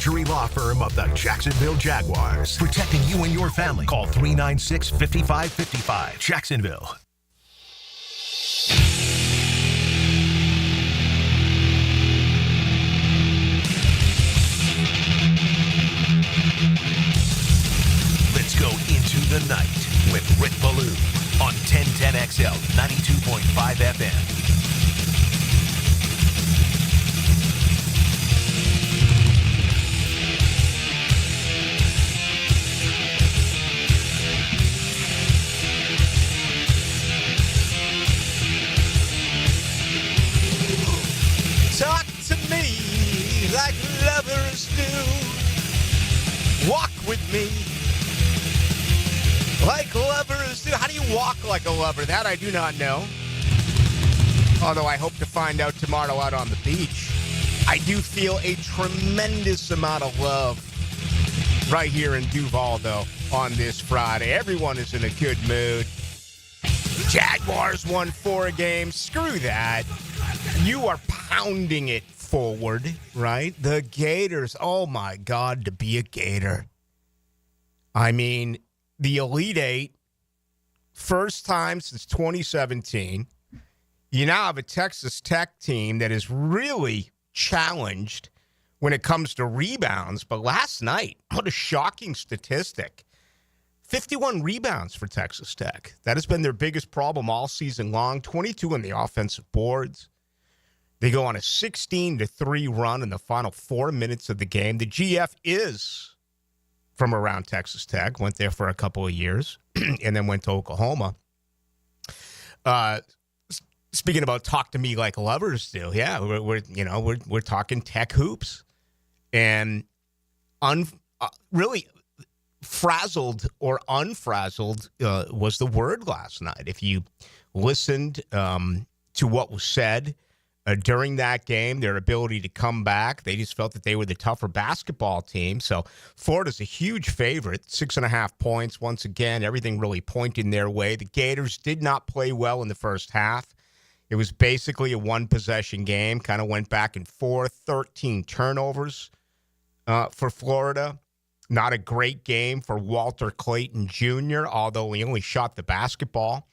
injury law firm of the Jacksonville Jaguars. Protecting you and your family. Call 396-5555. Jacksonville. Let's go into the night with Rick Ballou on 1010XL 92.5 FM. Talk to me like lovers do. Walk with me like lovers do. How do you walk like a lover? That I do not know. Although I hope to find out tomorrow out on the beach. I do feel a tremendous amount of love right here in Duval, though, on this Friday. Everyone is in a good mood. Jaguars won 4 games. Screw that. You are pounding it forward, right? The Gators, oh my God, to be a Gator. I mean, the Elite Eight, first time since 2017. You now have a Texas Tech team that is really challenged when it comes to rebounds. But last night, what a shocking statistic. 51 rebounds for Texas Tech. That has been their biggest problem all season long. 22 on the offensive boards. They go on a 16-3 run in the final 4 minutes of the game. The GF is from around Texas Tech. Went there for a couple of years and then went to Oklahoma. Speaking about talk to me like lovers do, yeah, we're talking Tech hoops, and really frazzled or unfrazzled was the word last night. If you listened to what was said during that game, their ability to come back, they just felt that they were the tougher basketball team. So Florida's a huge favorite, 6.5 points. Once again, everything really pointing their way. The Gators did not play well in the first half. It was basically a one-possession game, kind of went back and forth, 13 turnovers for Florida. Not a great game for Walter Clayton Jr., although he only shot the basketball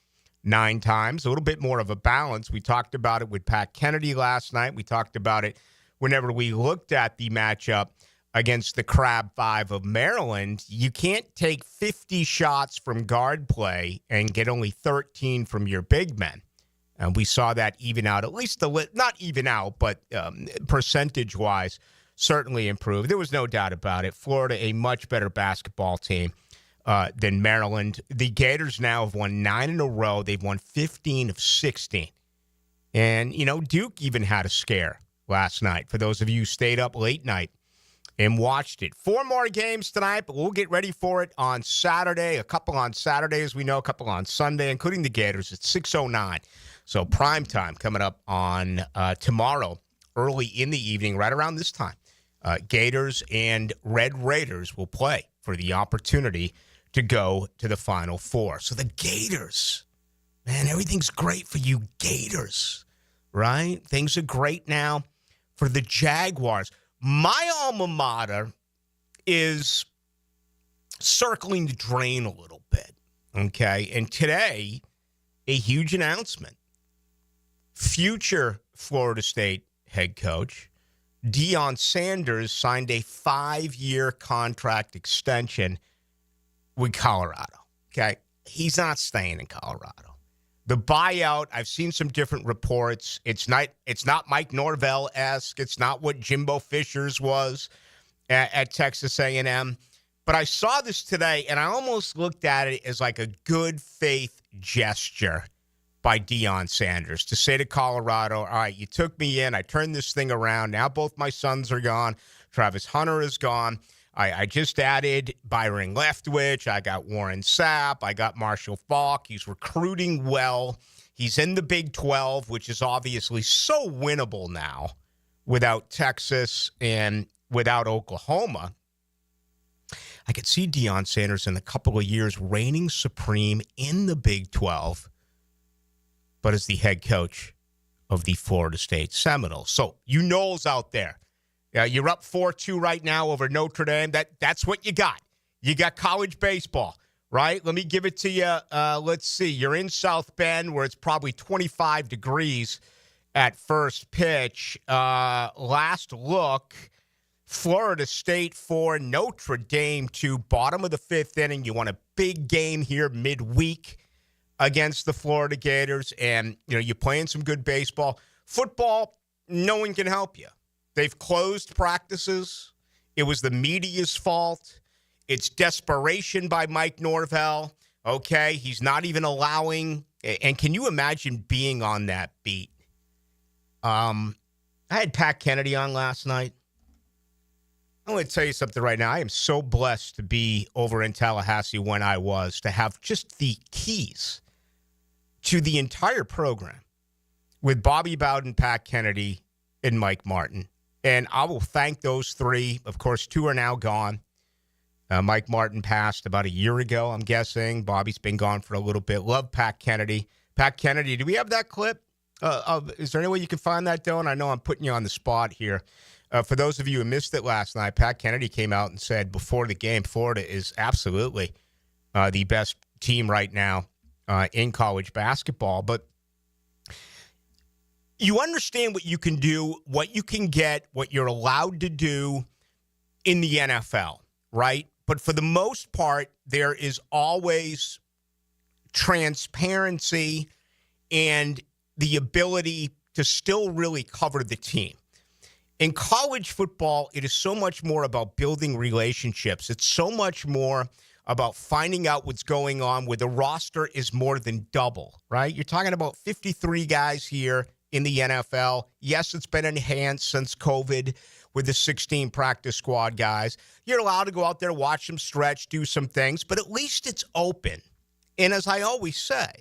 9 times. A little bit more of a balance. We talked about it with Pat Kennedy last night. We talked about it whenever we looked at the matchup against the Crab Five of Maryland. You can't take 50 shots from guard play and get only 13 from your big men. And we saw that even out, at least not even out, but percentage-wise, certainly improved. There was no doubt about it. Florida, a much better basketball team than Maryland. The Gators now have won 9 in a row. They've won 15 of 16. And, Duke even had a scare last night, for those of you who stayed up late night and watched it. 4 more games tonight, but we'll get ready for it on Saturday. A couple on Saturday, as we know, a couple on Sunday, including the Gators at 6:09. So prime time coming up on tomorrow, early in the evening, right around this time. Gators and Red Raiders will play for the opportunity to go to the Final Four. So the Gators, man, everything's great for you Gators, right? Things are great now for the Jaguars. My alma mater is circling the drain a little bit, okay? And today, a huge announcement. Future Florida State head coach Deion Sanders signed a 5-year contract extension with Colorado. Okay, he's not staying in Colorado. The buyout, I've seen some different reports. It's not Mike Norvell-esque. It's not what Jimbo Fisher's was at Texas A&M. But I saw this today, and I almost looked at it as like a good faith gesture by Deion Sanders to say to Colorado, all right, you took me in. I turned this thing around. Now both my sons are gone. Travis Hunter is gone. I just added Byron Leftwich. I got Warren Sapp. I got Marshall Faulk. He's recruiting well. He's in the Big 12, which is obviously so winnable now without Texas and without Oklahoma. I could see Deion Sanders in a couple of years reigning supreme in the Big 12, but as the head coach of the Florida State Seminoles. So you Noles out there, You're up 4-2 right now over Notre Dame. That's what you got. You got college baseball, right? Let me give it to you. Let's see. You're in South Bend where it's probably 25 degrees at first pitch. Last look, Florida State 4, Notre Dame 2, bottom of the fifth inning. You want a big game here midweek against the Florida Gators, and you're playing some good baseball. Football, no one can help you. They've closed practices. It was the media's fault. It's desperation by Mike Norvell. Okay, he's not even allowing. And can you imagine being on that beat? I had Pat Kennedy on last night. I'm going to tell you something right now. I am so blessed to be over in Tallahassee when I was, to have just the keys to the entire program with Bobby Bowden, Pat Kennedy, and Mike Martin. And I will thank those three. Of course, two are now gone. Mike Martin passed about a year ago, I'm guessing. Bobby's been gone for a little bit. Love Pat Kennedy. Pat Kennedy, do we have that clip? Is there any way you can find that, Dylan? I know I'm putting you on the spot here. For those of you who missed it last night, Pat Kennedy came out and said before the game, Florida is absolutely the best team right now in college basketball. But you understand what you can do, what you can get, what you're allowed to do in the NFL, right? But for the most part, there is always transparency and the ability to still really cover the team. In college football, it is so much more about building relationships. It's so much more about finding out what's going on where the roster is more than double, right? You're talking about 53 guys here in the NFL. Yes, it's been enhanced since COVID with the 16 practice squad guys. You're allowed to go out there, watch them stretch, do some things, but at least it's open. And as I always say,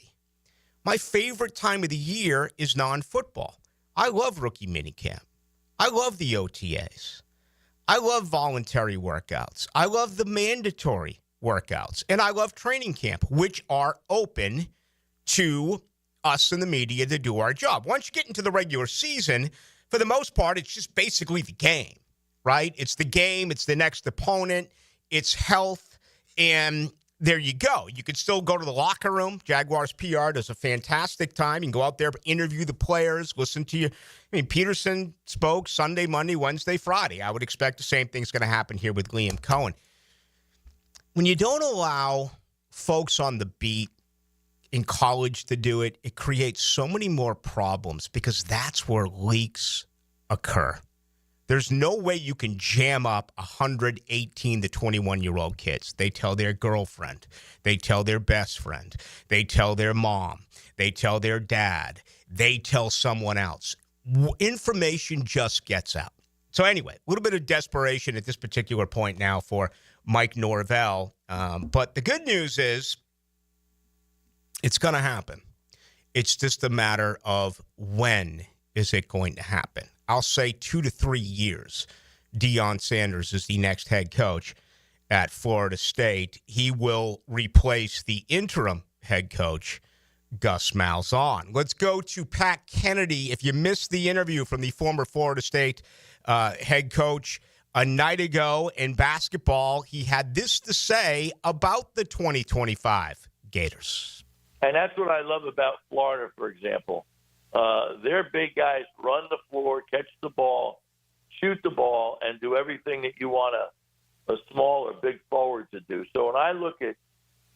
my favorite time of the year is non-football. I love rookie minicamp. I love the OTAs. I love voluntary workouts. I love the mandatory workouts. And I love training camp, which are open to us in the media to do our job. Once you get into the regular season, for the most part, it's just basically the game, right? It's the game. It's the next opponent. It's health. And there you go. You can still go to the locker room. Jaguars PR does a fantastic time. You can go out there, interview the players, listen to you. I mean, Peterson spoke Sunday, Monday, Wednesday, Friday. I would expect the same thing's going to happen here with Liam Cohen. When you don't allow folks on the beat in college to do it, it creates so many more problems because that's where leaks occur. There's no way you can jam up 118 to 21-year-old kids. They tell their girlfriend. They tell their best friend. They tell their mom. They tell their dad. They tell someone else. Information just gets out. So anyway, a little bit of desperation at this particular point now for Mike Norvell. But the good news is it's going to happen. It's just a matter of when is it going to happen. I'll say 2 to 3 years. Deion Sanders is the next head coach at Florida State. He will replace the interim head coach, Gus Malzahn. Let's go to Pat Kennedy. If you missed the interview from the former Florida State head coach a night ago in basketball, he had this to say about the 2025 Gators. And that's what I love about Florida, for example. Their big guys run the floor, catch the ball, shoot the ball, and do everything that you want a small or big forward to do. So when I look at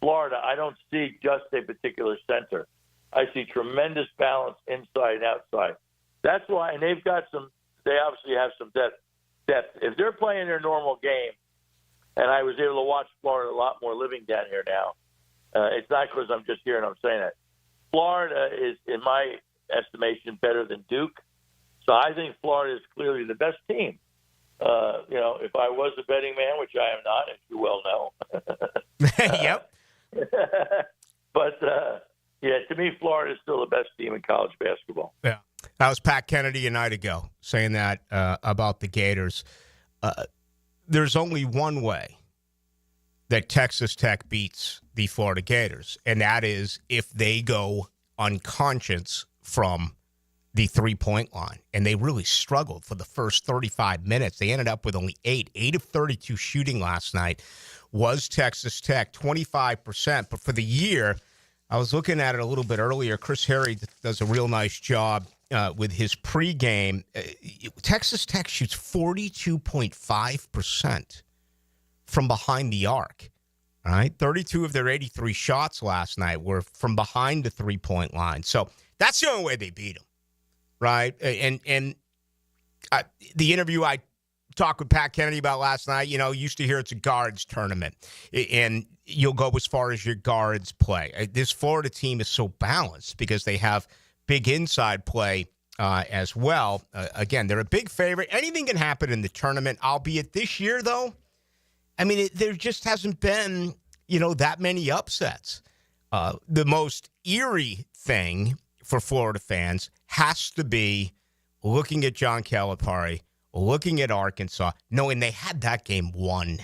Florida, I don't see just a particular center. I see tremendous balance inside and outside. That's why, and they obviously have some depth. If they're playing their normal game, and I was able to watch Florida a lot more living down here now, it's not because I'm just here and I'm saying that. Florida is, in my estimation, better than Duke. So I think Florida is clearly the best team. If I was a betting man, which I am not, as you well know. Yep. But, to me, Florida is still the best team in college basketball. Yeah. That was Pat Kennedy a night ago saying that about the Gators. There's only one way that Texas Tech beats the Florida Gators, and that is if they go unconscious from the three-point line, and they really struggled for the first 35 minutes. They ended up with only 8 of 32 shooting last night was Texas Tech, 25%. But for the year, I was looking at it a little bit earlier. Chris Harry does a real nice job with his pregame. Texas Tech shoots 42.5% from behind the arc. All right, 32 of their 83 shots last night were from behind the three-point line. So that's the only way they beat them, right? And the interview I talked with Pat Kennedy about last night, used to hear it's a guards tournament, and you'll go as far as your guards play. This Florida team is so balanced because they have big inside play as well. Again, they're a big favorite. Anything can happen in the tournament, albeit this year, though. I mean, there just hasn't been, that many upsets. The most eerie thing for Florida fans has to be looking at John Calipari, looking at Arkansas, knowing they had that game won.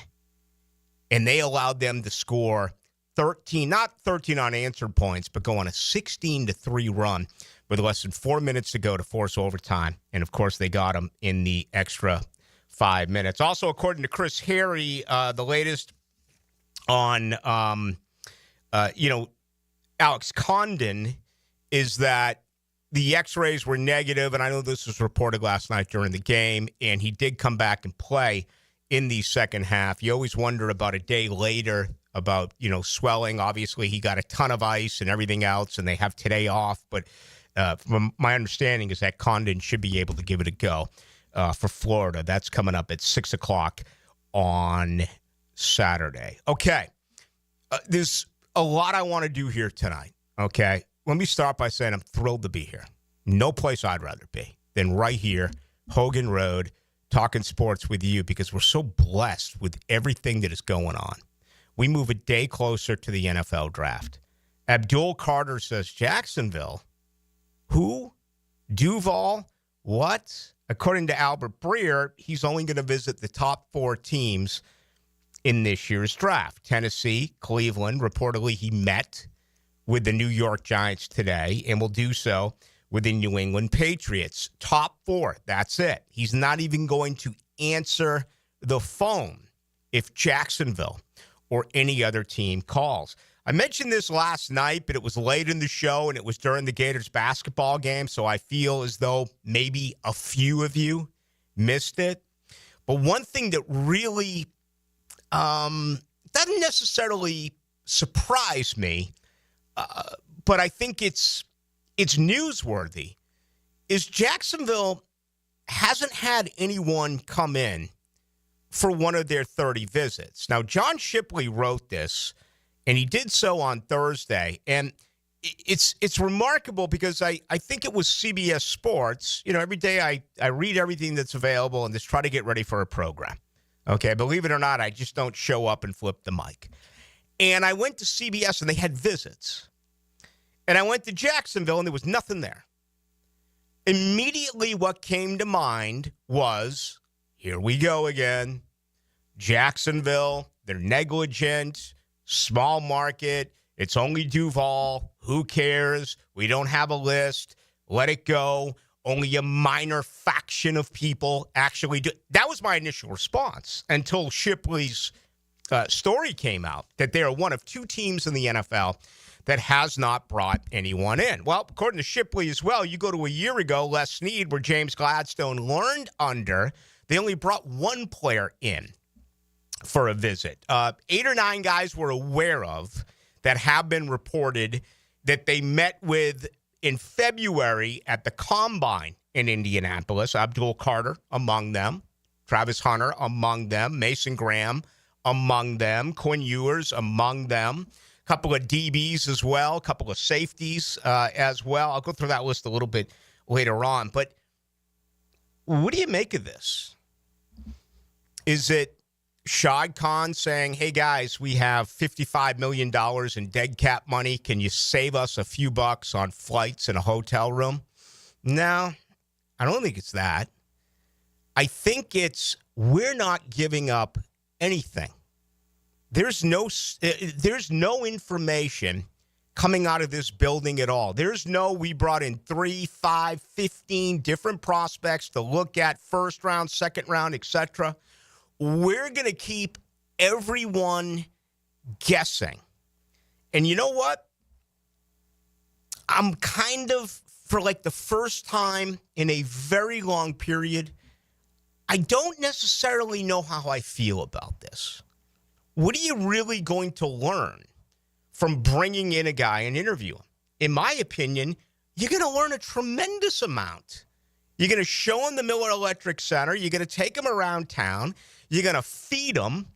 And they allowed them to score 13, not 13 unanswered points, but go on a 16-3 run with less than 4 minutes to go to force overtime. And, of course, they got them in the extra 5 minutes. Also, according to Chris Harry, the latest on, Alex Condon is that the x-rays were negative, and I know this was reported last night during the game, and he did come back and play in the second half. You always wonder about a day later about, swelling. Obviously, he got a ton of ice and everything else, and they have today off. But from my understanding is that Condon should be able to give it a go for Florida. That's coming up at 6 o'clock on Saturday. Okay. There's a lot I want to do here tonight, okay? Let me start by saying I'm thrilled to be here. No place I'd rather be than right here, Hogan Road, talking sports with you because we're so blessed with everything that is going on. We move a day closer to the NFL draft. Abdul Carter says, Jacksonville? Who? Duval? What? According to Albert Breer, he's only going to visit the top 4 teams in this year's draft. Tennessee, Cleveland. Reportedly, he met with the New York Giants today and will do so with the New England Patriots. Top 4, that's it. He's not even going to answer the phone if Jacksonville or any other team calls. I mentioned this last night, but it was late in the show, and it was during the Gators basketball game, so I feel as though maybe a few of you missed it. But one thing that really doesn't necessarily surprise me, but I think it's newsworthy, is Jacksonville hasn't had anyone come in for one of their 30 visits. Now, John Shipley wrote this, and he did so on Thursday. And it's remarkable because I think it was CBS Sports. Every day I read everything that's available and just try to get ready for a program. Okay, believe it or not, I just don't show up and flip the mic. And I went to CBS, and they had visits. And I went to Jacksonville, and there was nothing there. Immediately what came to mind was, here we go again. Jacksonville, they're negligent, small market. It's only Duval. Who cares? We don't have a list. Let it go. Only a minor faction of people actually do. That was my initial response until Shipley's story came out that they are one of 2 teams in the NFL that has not brought anyone in. Well, according to Shipley as well, you go to a year ago, Les Snead, where James Gladstone learned under, they only brought 1 player in for a visit. 8 or 9 guys we're aware of that have been reported that they met with in February at the Combine in Indianapolis. Abdul Carter among them, Travis Hunter among them, Mason Graham among them, Quinn Ewers among them, a couple of DBs as well, a couple of safeties as well. I'll go through that list a little bit later on. But what do you make of this? Is it Shad Khan saying, hey, guys, we have $55 million in dead cap money. Can you save us a few bucks on flights and a hotel room? No, I don't think it's that. I think it's we're not giving up anything. There's no information coming out of this building at all. There's no, we brought in 3, 5, 15 different prospects to look at, first round, second round, etc. We're going to keep everyone guessing. And you know what? I'm kind of, for like the first time in a very long period, I don't necessarily know how I feel about this. What are you really going to learn from bringing in a guy and interviewing him? In my opinion, you're going to learn a tremendous amount. You're going to show him the Miller Electric Center. You're going to take him around town. You're going to feed him.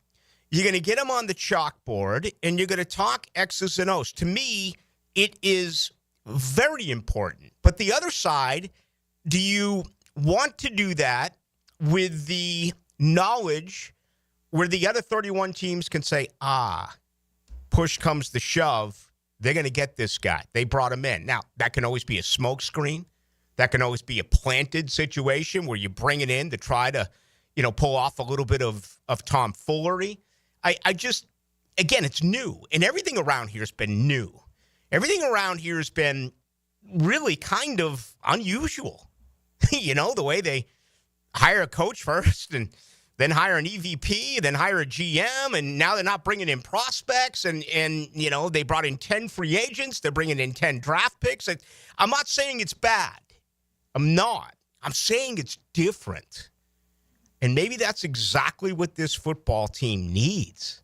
You're going to get him on the chalkboard, and you're going to talk X's and O's. To me, it is very important. But the other side, do you want to do that with the knowledge where the other 31 teams can say, push comes to shove, they're going to get this guy. They brought him in. Now, that can always be a smokescreen. That can always be a planted situation where you bring it in to try to, pull off a little bit of tomfoolery. I just, again, it's new. And everything around here has been new. Everything around here has been really kind of unusual. The way they hire a coach first and then hire an EVP, then hire a GM, and now they're not bringing in prospects, and they brought in 10 free agents. They're bringing in 10 draft picks. I'm not saying it's bad. I'm not. I'm saying it's different. And maybe that's exactly what this football team needs,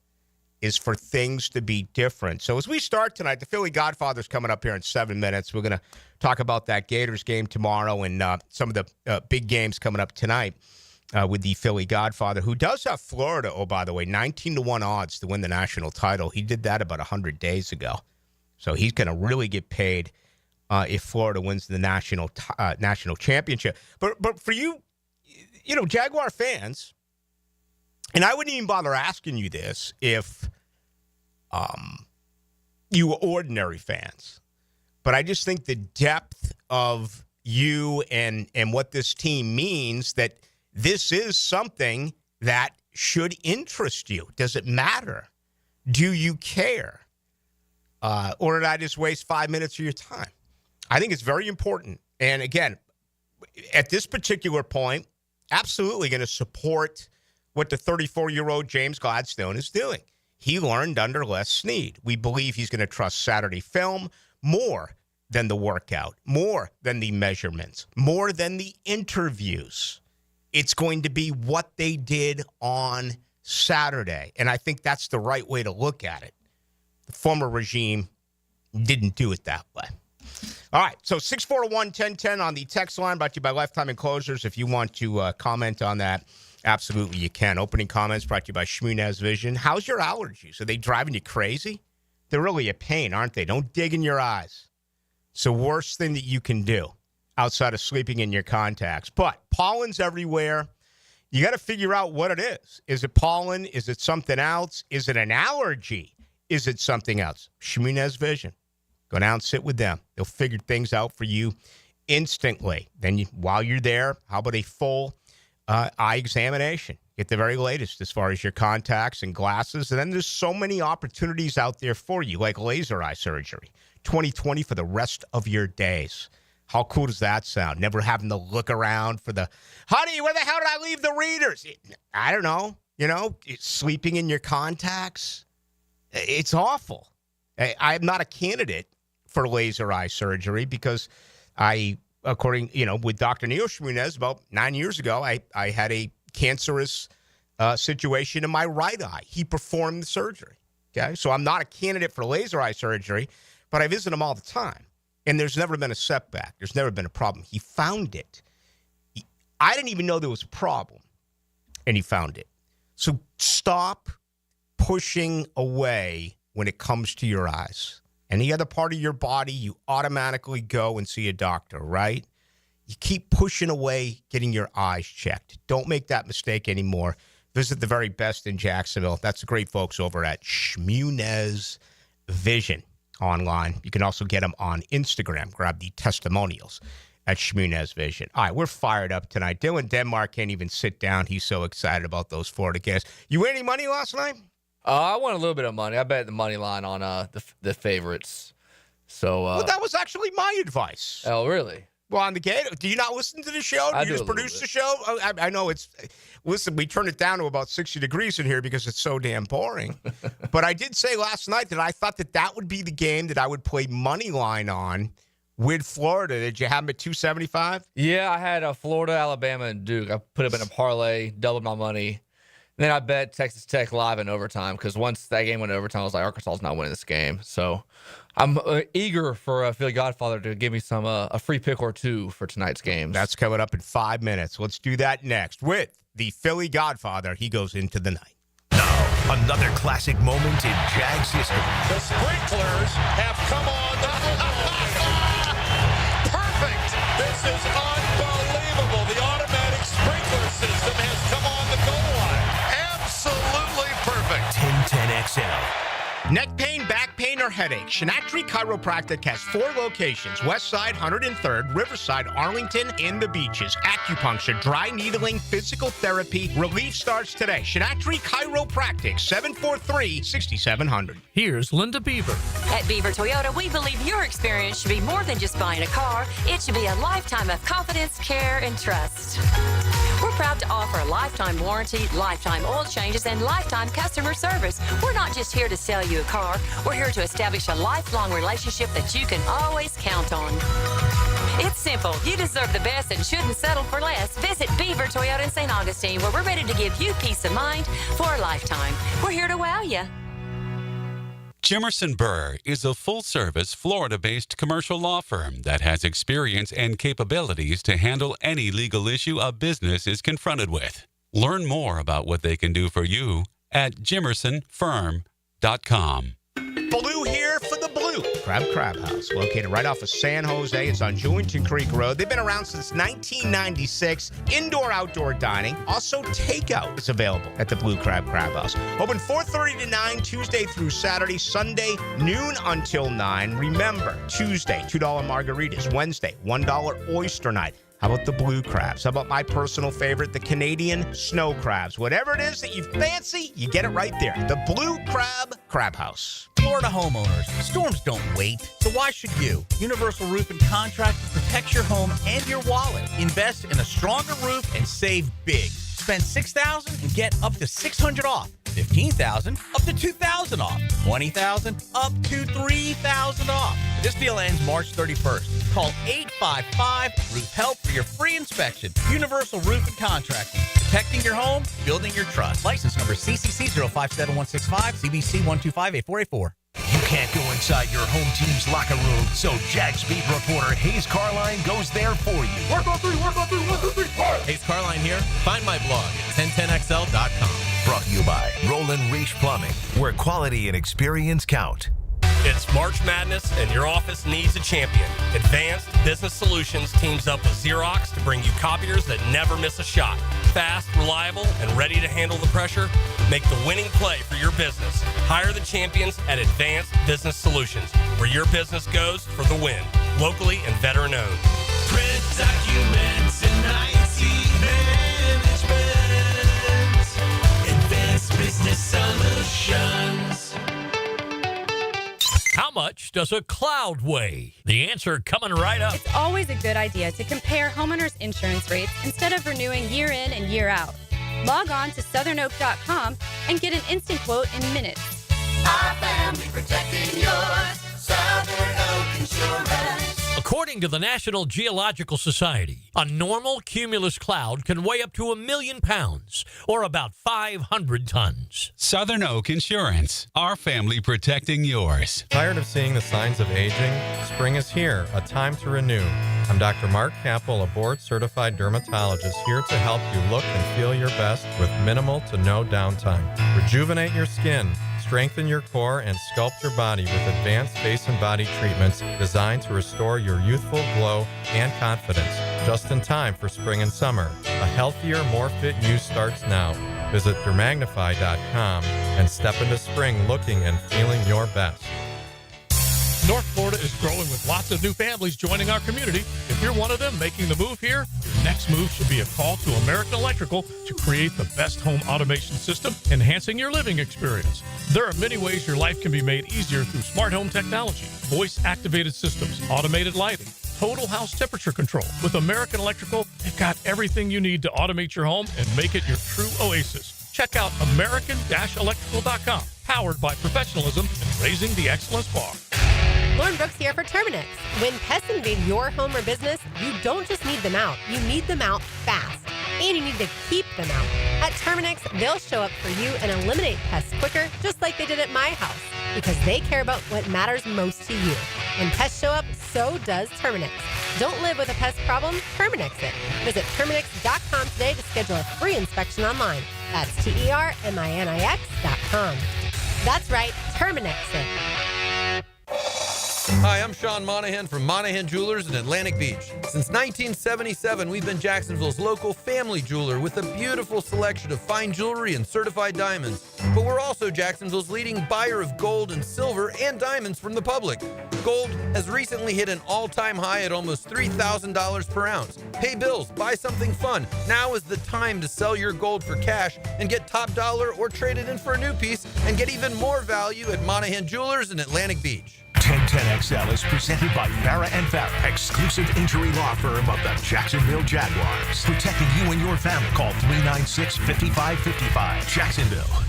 is for things to be different. So as we start tonight, the Philly Godfather's coming up here in 7 minutes. We're going to talk about that Gators game tomorrow and some of the big games coming up tonight with the Philly Godfather, who does have Florida, by the way, 19-1 odds to win the national title. He did that about 100 days ago. So he's going to really get paid if Florida wins the national championship. But for you, Jaguar fans, and I wouldn't even bother asking you this if you were ordinary fans. But I just think the depth of you and what this team means, that this is something that should interest you. Does it matter? Do you care? Or did I just waste 5 minutes of your time? I think it's very important. And again, at this particular point, absolutely going to support what the 34-year-old James Gladstone is doing. He learned under Les Snead. We believe he's going to trust Saturday film more than the workout, more than the measurements, more than the interviews. It's going to be what they did on Saturday. And I think that's the right way to look at it. The former regime didn't do it that way. All right, so 641-1010 on the text line, brought to you by Lifetime Enclosures. If you want to comment on that, absolutely you can. Opening comments brought to you by Shmunez Vision. How's your allergies? Are they driving you crazy? They're really a pain, aren't they? Don't dig in your eyes. It's the worst thing that you can do outside of sleeping in your contacts. But pollen's everywhere. You got to figure out what it is. Is it pollen? Is it something else? Is it an allergy? Is it something else? Shmunez Vision. Go down and sit with them. They'll figure things out for you instantly. Then while you're there, how about a full eye examination? Get the very latest as far as your contacts and glasses. And then there's so many opportunities out there for you, like laser eye surgery. 2020 for the rest of your days. How cool does that sound? Never having to look around for the, honey, where the hell did I leave the readers? I don't know. Sleeping in your contacts. It's awful. I'm not a candidate for laser eye surgery because according, with Dr. Neil Shmunez, about 9 years ago, I had a cancerous situation in my right eye. He performed the surgery. Okay. So I'm not a candidate for laser eye surgery, but I visit him all the time. And there's never been a setback. There's never been a problem. He found it. I didn't even know there was a problem, and he found it. So stop pushing away when it comes to your eyes. Any other part of your body, you automatically go and see a doctor, right? You keep pushing away getting your eyes checked. Don't make that mistake anymore. Visit the very best in Jacksonville. That's the great folks over at Shmunez Vision online. You can also get them on Instagram. Grab the testimonials at Shmunez Vision. All right, we're fired up tonight. Dylan Denmark can't even sit down. He's so excited about those Florida Gators. You win any money last night? I won a little bit of money. I bet the money line on the favorites. So, Well, that was actually my advice. oh, really? Well, on the Gator, do you not listen to the show? Do I you do just a little produce bit. the show? I know it's. Listen, we turned it down to about 60 degrees in here because it's so damn boring. But I did say last night that I thought that would be the game that I would play money line on with Florida. Did you have them at 275? Yeah, I had Florida, Alabama, and Duke. I put up in a parlay, doubled my money. And then I bet Texas Tech live in overtime because once that game went to overtime, I was like, Arkansas's not winning this game. So I'm eager for Philly Godfather to give me some a free pick or two for tonight's games. That's coming up in 5 minutes. Let's do that next with the Philly Godfather. He goes into the night. Now, another classic moment in Jags history. The sprinklers have come on. Perfect. This is unbelievable. The automatic sprinkler system has come on the goal line. Absolutely perfect. 1010XL. Neck pain, back pain, or headache, Shinatri Chiropractic has 4 locations: Westside, 103rd, Riverside, Arlington, and the Beaches. Acupuncture, dry needling, physical therapy. Relief starts today. Shinatri Chiropractic, 743-6700. Here's Linda Beaver. At Beaver Toyota, we believe your experience should be more than just buying a car. It should be a lifetime of confidence, care, and trust. We're proud to offer a lifetime warranty, lifetime oil changes, and lifetime customer service. We're not just here to sell you a car. We're here to establish a lifelong relationship that you can always count on. It's simple. You deserve the best and shouldn't settle for less. Visit Beaver Toyota in St. Augustine, where we're ready to give you peace of mind for a lifetime. We're here to wow you. Jimerson Burr is a full-service, Florida-based commercial law firm that has experience and capabilities to handle any legal issue a business is confronted with. Learn more about what they can do for you at jimersonfirm.com. Ballou here for the Blue Crab House, located right off of San Jose. It's on Julington Creek Road. They've been around since 1996. Indoor-outdoor dining. Also, takeout is available at the Blue Crab House. Open 4:30 to 9, Tuesday through Saturday. Sunday, noon until 9. Remember, Tuesday, $2 margaritas. Wednesday, $1 oyster night. How about the blue crabs? How about my personal favorite, the Canadian snow crabs? Whatever it is that you fancy, you get it right there. The Blue Crab House. Florida homeowners, storms don't wait, so why should you? Universal Roof and Contract protects your home and your wallet. Invest in a stronger roof and save big. Spend $6,000 and get up to $600 off. $15,000 up to $2,000 off. $20,000 up to $3,000 off. This deal ends March 31st. Call 855-ROOF-HELP for your free inspection. Universal Roof and Contracting. Protecting your home, building your trust. License number CCC 057165, CBC 1258484. You can't go inside your home team's locker room, so Jags beat reporter Hayes Carline goes there for you. Work on three, 1, 2, 3, 4. Hayes Carline here. Find my blog at 1010XL.com. Brought to you by Roland Reach Plumbing, where quality and experience count. It's March Madness, and your office needs a champion. Advanced Business Solutions teams up with Xerox to bring you copiers that never miss a shot. Fast, reliable, and ready to handle the pressure. Make the winning play for your business. Hire the champions at Advanced Business Solutions, where your business goes for the win. Locally and veteran-owned. Print documents and IT management. Advanced Business Solutions. How much does a cloud weigh? The answer coming right up. It's always a good idea to compare homeowners' insurance rates instead of renewing year in and year out. Log on to southernoak.com and get an instant quote in minutes. Our family protecting yours. Southern Oak Insurance. According to the National Geological Society, a normal cumulus cloud can weigh up to 1 million pounds, or about 500 tons. Southern Oak Insurance, our family protecting yours. Tired of seeing the signs of aging? Spring is here, a time to renew. I'm Dr. Mark Capel, a board-certified dermatologist, here to help you look and feel your best with minimal to no downtime. Rejuvenate your skin, strengthen your core, and sculpt your body with advanced face and body treatments designed to restore your youthful glow and confidence. Just in time for spring and summer. A healthier, more fit you starts now. Visit Dermagnify.com and step into spring looking and feeling your best. North Florida is growing with lots of new families joining our community. If you're one of them making the move here, your next move should be a call to American Electrical to create the best home automation system, enhancing your living experience. There are many ways your life can be made easier through smart home technology, voice-activated systems, automated lighting, total house temperature control. With American Electrical, they've got everything you need to automate your home and make it your true oasis. Check out American-Electrical.com, powered by professionalism and raising the excellence bar. Lauren Brooks here for Terminix. When pests invade your home or business, you don't just need them out, you need them out fast. And you need to keep them out. At Terminix, they'll show up for you and eliminate pests quicker, just like they did at my house, because they care about what matters most to you. When pests show up, so does Terminix. Don't live with a pest problem, Terminix it. Visit Terminix.com today to schedule a free inspection online. That's TERMINIX.com. That's right, Terminix it. Hi, I'm Sean Monahan from Monahan Jewelers in Atlantic Beach. Since 1977, we've been Jacksonville's local family jeweler with a beautiful selection of fine jewelry and certified diamonds. But we're also Jacksonville's leading buyer of gold and silver and diamonds from the public. Gold has recently hit an all-time high at almost $3,000 per ounce. Pay bills, buy something fun. Now is the time to sell your gold for cash and get top dollar or trade it in for a new piece and get even more value at Monahan Jewelers in Atlantic Beach. 1010XL is presented by Farrah & Farrah, exclusive injury law firm of the Jacksonville Jaguars. Protecting you and your family. Call 396-5555. Jacksonville.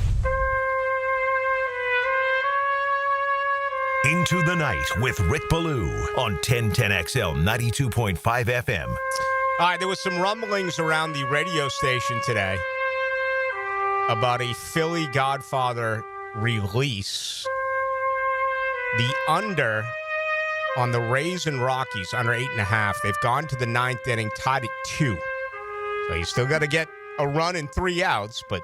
Into the Night with Rick Ballou on 1010XL 92.5 FM. All right, there was some rumblings around the radio station today about a Philly Godfather release. The under on the Rays and Rockies, under 8.5. They've gone to the ninth inning, tied at 2. So you still got to get a run and 3 outs, but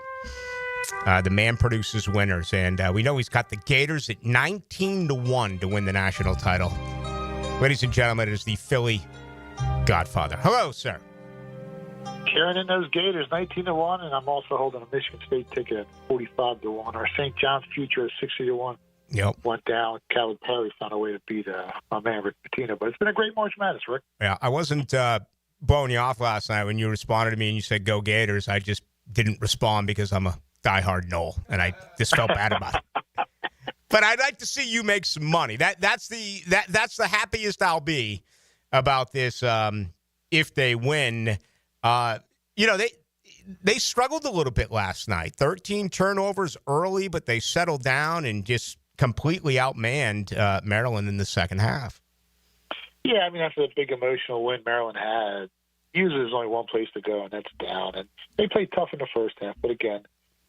the man produces winners. And we know he's got the Gators at 19-1 to win the national title. Ladies and gentlemen, it is the Philly Godfather. Hello, sir. Sharing in those Gators, 19-1, and I'm also holding a Michigan State ticket at 45-1. Our St. John's future is 60-1. Yep. Went down. Calvin Perry found a way to beat my man Rick Pitino. But it's been a great March Madness, Rick. Yeah, I wasn't blowing you off last night when you responded to me and you said, go Gators. I just didn't respond because I'm a diehard Knoll, and I just felt bad about it. But I'd like to see you make some money. That's the happiest I'll be about this if they win. They struggled a little bit last night. 13 turnovers early, but they settled down and just completely outmanned Maryland in the second half. Yeah, I mean, after the big emotional win Maryland had, usually there's only one place to go, and that's down. And they played tough in the first half, but again,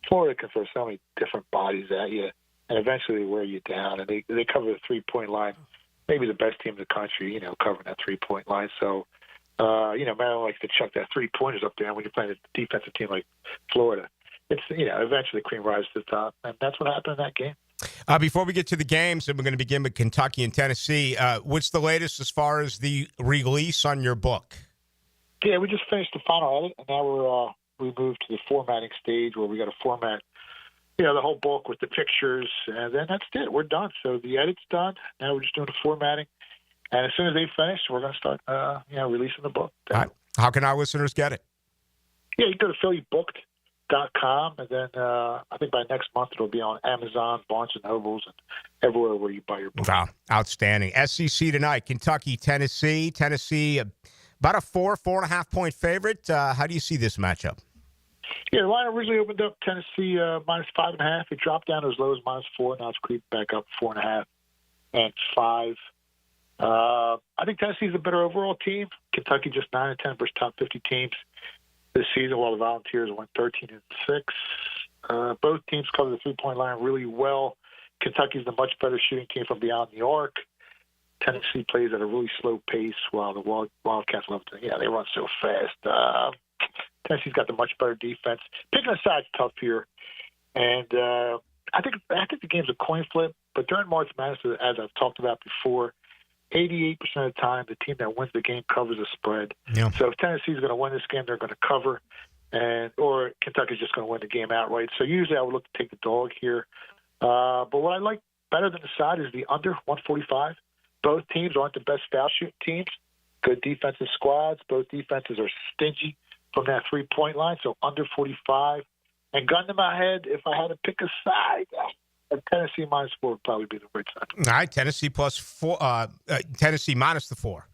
Florida can throw so many different bodies at you, and eventually they wear you down. And they cover the three-point line, maybe the best team in the country, covering that three-point line. So, Maryland likes to chuck that three-pointers up there. And when you're playing a defensive team like Florida, it's, eventually cream rises to the top. And that's what happened in that game. Before we get to the games, and we're going to begin with Kentucky and Tennessee, what's the latest as far as the release on your book? Yeah, we just finished the final edit, and now we moved to the formatting stage where we got to format, the whole book with the pictures, and then that's it. We're done. So the edit's done. Now we're just doing the formatting. And as soon as they finish, we're going to start, releasing the book. All right. How can our listeners get it? Yeah, you go to phillybooked.com, and then I think by next month it'll be on Amazon, Barnes & Nobles, and everywhere where you buy your book. Wow, outstanding. SEC tonight, Kentucky, Tennessee. Tennessee, about a 4.5 point favorite. How do you see this matchup? Yeah, the line originally opened up Tennessee minus 5.5. It dropped down as low as minus 4. Now it's creeping back up 4.5 and 5. I think Tennessee's a better overall team. Kentucky just 9-10 versus top 50 teams this season, while the Volunteers went 13-6. Both teams cover the three-point line really well. Kentucky's the much better shooting team from beyond New York. Tennessee plays at a really slow pace, while the Wildcats love to. Yeah, they run so fast. Tennessee's got the much better defense. Picking a side's tough here, and I think the game's a coin flip. But during March Madness, as I've talked about before, 88% of the time, the team that wins the game covers the spread. Yeah. So if Tennessee's going to win this game, they're going to cover, or Kentucky's just going to win the game outright. So usually I would look to take the dog here. But what I like better than the side is the under 145. Both teams aren't the best foul shooting teams. Good defensive squads. Both defenses are stingy from that 3-point line, so under 45. And gun to my head, if I had to pick a side, Tennessee -4 would probably be the right side. All right, Tennessee +4. Tennessee minus the 4.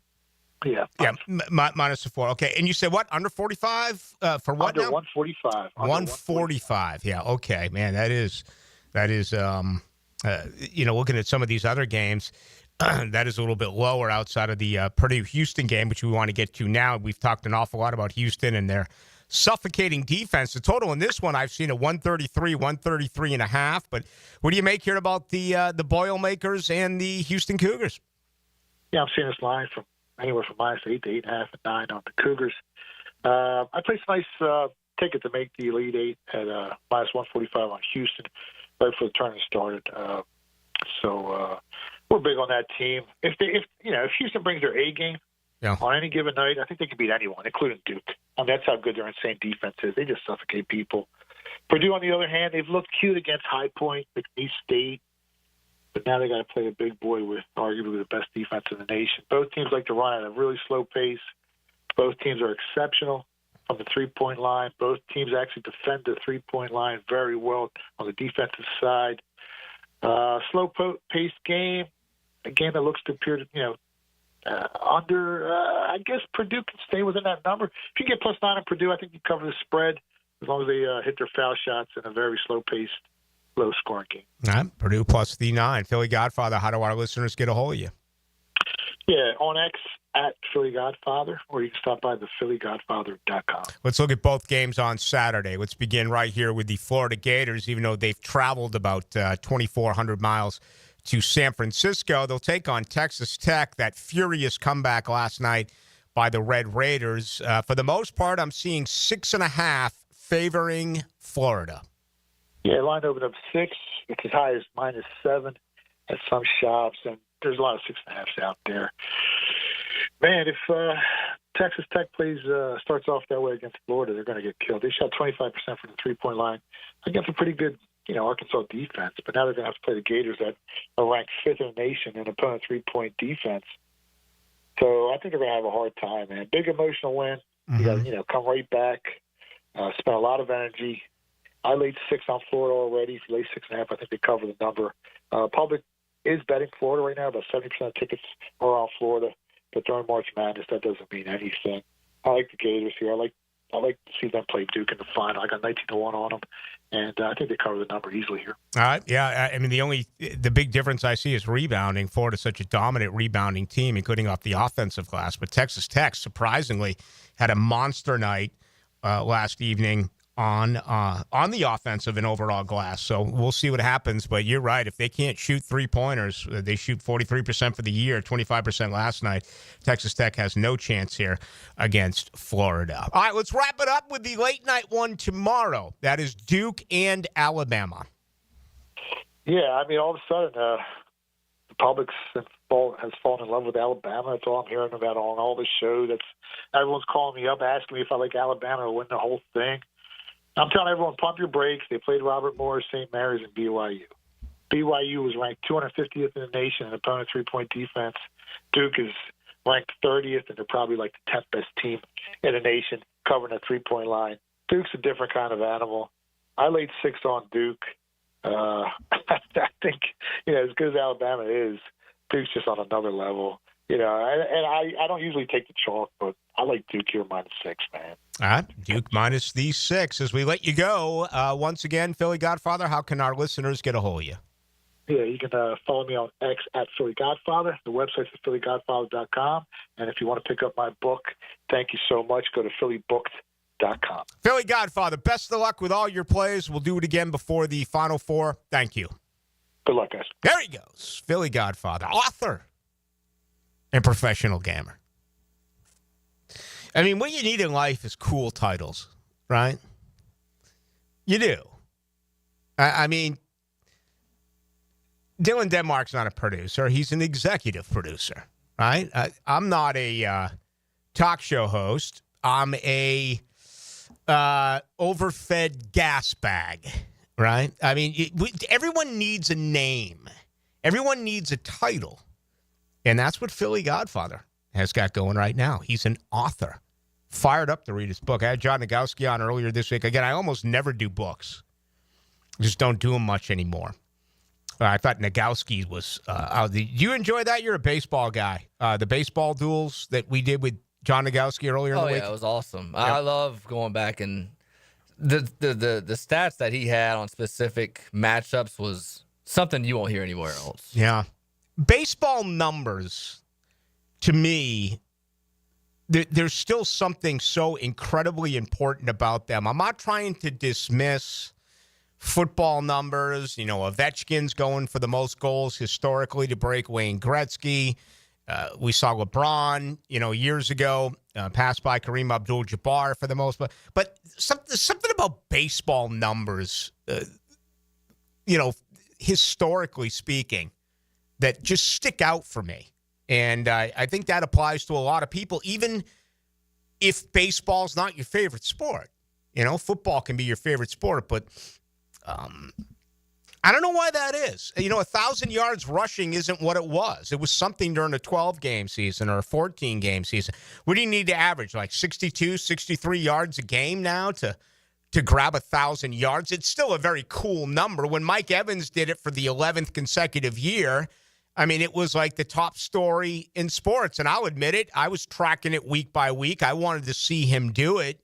Yeah. Yeah, minus the 4. Okay, and you said what? Under 45 for what Under now? 145. 145. Yeah. Okay, man. That is. Looking at some of these other games, that is a little bit lower outside of the Purdue-Houston game, which we want to get to now. We've talked an awful lot about Houston and their suffocating defense. The total in this one, I've seen a 133.5. But what do you make here about the Boilermakers and the Houston Cougars? Yeah, I'm seeing this line from anywhere from -8 to 8.5 and 9 on the Cougars. I placed a nice ticket to make the Elite Eight at -145 on Houston right before the tournament started. So we're big on that team. If Houston brings their A game on any given night, I think they can beat anyone, including Duke. I mean, that's how good their insane defense is. They just suffocate people. Purdue, on the other hand, they've looked cute against High Point, McNeese State, but now they got to play a big boy with arguably the best defense in the nation. Both teams like to run at a really slow pace. Both teams are exceptional from the 3-point line. Both teams actually defend the 3-point line very well on the defensive side. Slow-paced game, a game that looks to appear to, I guess Purdue can stay within that number. If you get +9 on Purdue, I think you cover the spread as long as they hit their foul shots in a very slow-paced, low-scoring game. All right, Purdue +9. Philly Godfather, how do our listeners get a hold of you? Yeah, on X at Philly Godfather, or you can stop by the phillygodfather.com. Let's look at both games on Saturday. Let's begin right here with the Florida Gators. Even though they've traveled about 2,400 miles to San Francisco, they'll take on Texas Tech. That furious comeback last night by the Red Raiders. For the most part, I'm seeing 6.5 favoring Florida. Yeah, line opened up 6. It's as high as -7 at some shops, and there's a lot of 6.5s out there. Man, if Texas Tech starts off that way against Florida, they're going to get killed. They shot 25% from the 3-point line against a pretty good, Arkansas defense. But now they're going to have to play the Gators that are ranked 5th in the nation in opponent 3-point defense. So I think they're going to have a hard time, man. Big emotional win. You got to, come right back. Spent a lot of energy. I laid 6 on Florida already. If you lay 6.5, I think they cover the number. Public is betting Florida right now. About 70% of tickets are on Florida. But during March Madness, that doesn't mean anything. I like the Gators here. I like to see them play Duke in the final. I got 19-1 on them, and I think they cover the number easily here. All right, yeah. I mean, the big difference I see is rebounding. Florida's such a dominant rebounding team, including off the offensive glass. But Texas Tech, surprisingly, had a monster night last evening on the offensive and overall glass. So we'll see what happens. But you're right. If they can't shoot 3-pointers, they shoot 43% for the year, 25% last night. Texas Tech has no chance here against Florida. All right, let's wrap it up with the late night one tomorrow. That is Duke and Alabama. Yeah, I mean, all of a sudden, the public has fallen in love with Alabama. That's all I'm hearing about on all the show. Everyone's calling me up, asking me if I like Alabama or win the whole thing. I'm telling everyone, pump your brakes. They played Robert Morris, St. Mary's, and BYU. BYU was ranked 250th in the nation in opponent 3-point defense. Duke is ranked 30th, and they're probably like the 10th best team in the nation covering a 3-point line. Duke's a different kind of animal. I laid 6 on Duke. I think, as good as Alabama is, Duke's just on another level. I don't usually take the chalk, but I like Duke here -6, man. All right, Duke -6. As we let you go, once again, Philly Godfather, how can our listeners get a hold of you? Yeah, you can follow me on X at Philly Godfather. The website's at phillygodfather.com. And if you want to pick up my book, thank you so much. Go to phillybooked.com. Philly Godfather, best of luck with all your plays. We'll do it again before the Final Four. Thank you. Good luck, guys. There he goes. Philly Godfather, author and professional gamer. I mean, what you need in life is cool titles, right? You do. I mean, Dylan Denmark's not a producer. He's an executive producer, right? I'm not a talk show host. I'm a overfed gas bag, right? I mean, everyone needs a name. Everyone needs a title. And that's what Philly Godfather has got going right now. He's an author. Fired up to read his book. I had John Nagowski on earlier this week. Again, I almost never do books. Just don't do them much anymore. I thought Nagowski was did you enjoy that? You're a baseball guy. The baseball duels that we did with John Nagowski earlier in the week. Oh, yeah, it was awesome. Yep. I love going back, and the stats that he had on specific matchups was something you won't hear anywhere else. Yeah. Baseball numbers, to me, there's still something so incredibly important about them. I'm not trying to dismiss football numbers. You know, Ovechkin's going for the most goals historically to break Wayne Gretzky. We saw LeBron, years ago, passed by Kareem Abdul-Jabbar for the most part. But something about baseball numbers, historically speaking, that just stick out for me. And I think that applies to a lot of people, even if baseball's not your favorite sport. Football can be your favorite sport, but I don't know why that is. 1,000 yards rushing isn't what it was. It was something during a 12-game season or a 14-game season. What do you need to average, like 62, 63 yards a game now to grab 1,000 yards? It's still a very cool number. When Mike Evans did it for the 11th consecutive year, I mean, it was like the top story in sports. And I'll admit it, I was tracking it week by week. I wanted to see him do it,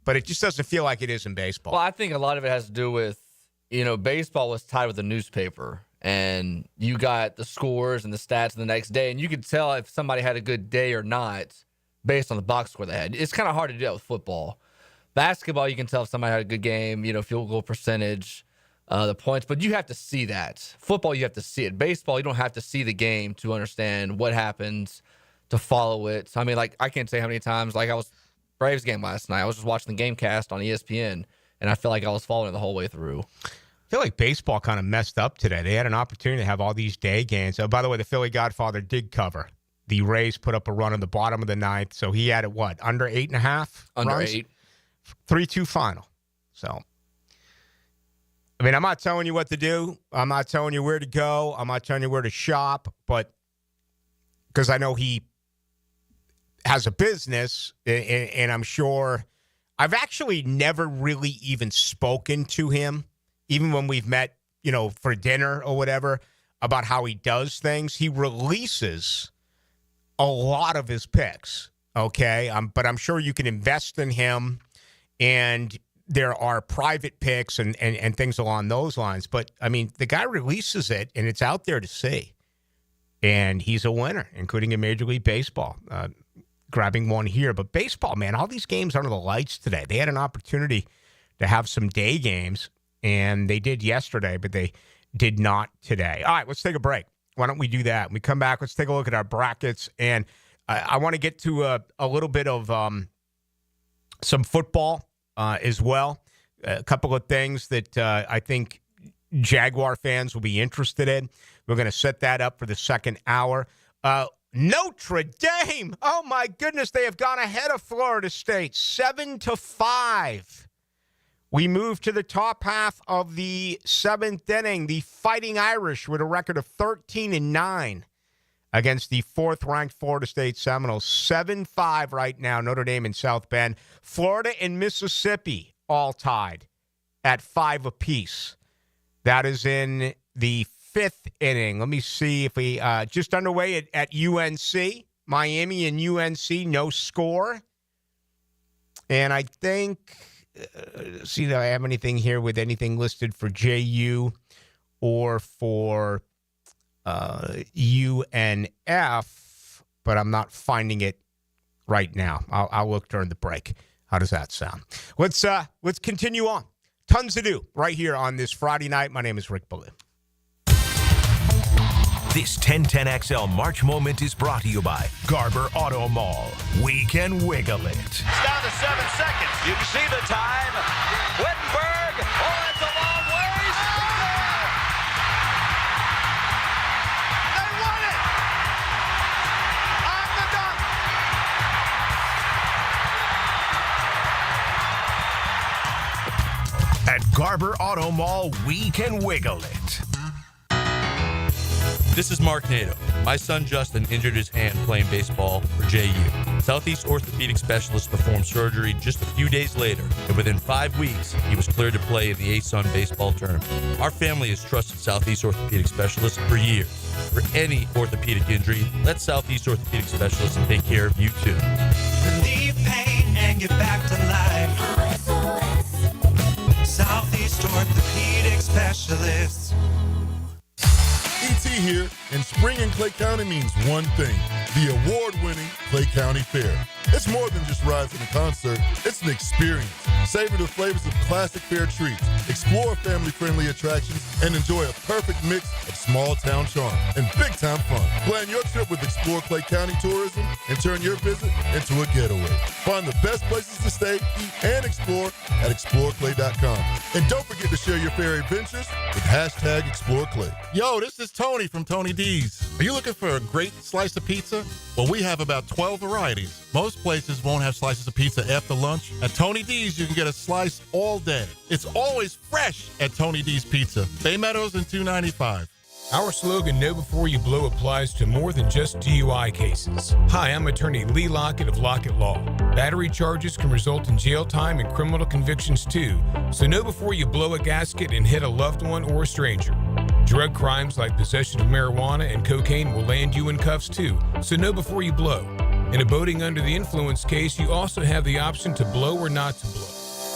but it just doesn't feel like it is in baseball. Well, I think a lot of it has to do with, baseball was tied with the newspaper, and you got the scores and the stats the next day, and you could tell if somebody had a good day or not based on the box score they had. It's kind of hard to do that with football. Basketball, you can tell if somebody had a good game, field goal percentage, the points, but you have to see that. Football, you have to see it. Baseball, you don't have to see the game to understand what happens, to follow it. I mean, I can't say how many times, I was Braves game last night. I was just watching the game cast on ESPN, and I feel like I was following it the whole way through. I feel like baseball kind of messed up today. They had an opportunity to have all these day games. Oh, by the way, the Philly Godfather did cover. The Rays put up a run in the bottom of the ninth, so he had it, under 8.5 Under runs? 8. 3-2 final. So, I mean, I'm not telling you what to do. I'm not telling you where to go. I'm not telling you where to shop, but because I know he has a business, and I'm sure I've actually never really even spoken to him, even when we've met, for dinner or whatever, about how he does things. He releases a lot of his picks, okay? But I'm sure you can invest in him, and there are private picks and things along those lines. But, I mean, the guy releases it, and it's out there to see. And he's a winner, including in Major League Baseball, grabbing one here. But baseball, man, all these games under the lights today. They had an opportunity to have some day games, and they did yesterday, but they did not today. All right, let's take a break. Why don't we do that? When we come back, let's take a look at our brackets. And I want to get to a little bit of some football as well. A couple of things that I think Jaguar fans will be interested in. We're going to set that up for the second hour. Notre Dame, oh my goodness, they have gone ahead of Florida State, 7-5. We move to the top half of the seventh inning. The Fighting Irish with a record of 13-9 against the fourth-ranked Florida State Seminoles. 7-5 right now, Notre Dame and South Bend. Florida and Mississippi all tied at 5 apiece. That is in the fifth inning. Let me see if we just underway at UNC. Miami and UNC, no score. And I think, see if I have anything here with anything listed for JU or for UNF, but I'm not finding it right now. I'll look during the break. How does that sound? Let's continue on. Tons to do right here on this Friday night. My name is Rick Ballou. This 1010XL March moment is brought to you by Garber Auto Mall. We can wiggle it. It's down to 7 seconds. You can see the time. Wittenberg. Oh, it's a long ways. They won it. On the dunk. At Garber Auto Mall, we can wiggle it. This is Mark Nato. My son Justin injured his hand playing baseball for JU. Southeast Orthopedic Specialists performed surgery just a few days later, and within 5 weeks, he was cleared to play in the ASUN baseball tournament. Our family has trusted Southeast Orthopedic Specialists for years. For any orthopedic injury, let Southeast Orthopedic Specialists take care of you too. Relieve pain and get back to life. Southeast Orthopedic Specialists. ET here, and spring in Clay County means one thing: the award-winning Clay County Fair. It's more than just rides and a concert, it's an experience. Savor the flavors of classic fair treats, explore family-friendly attractions, and enjoy a perfect mix of small-town charm and big-time fun. Plan your trip with Explore Clay County Tourism and turn your visit into a getaway. Find the best places to stay, eat, and explore at exploreclay.com. And don't forget to share your fair adventures with #ExploreClay. Yo, this is Tony from Tony D's. Are you looking for a great slice of pizza? Well, we have about 12 varieties. Most places won't have slices of pizza after lunch. At Tony D's, you can get a slice all day. It's always fresh at Tony D's Pizza. Bay Meadows and 295. Our slogan, Know Before You Blow, applies to more than just DUI cases. Hi, I'm attorney Lee Lockett of Lockett Law. Battery charges can result in jail time and criminal convictions too, so know before you blow a gasket and hit a loved one or a stranger. Drug crimes like possession of marijuana and cocaine will land you in cuffs too, so know before you blow. In a boating under the influence case, you also have the option to blow or not to blow.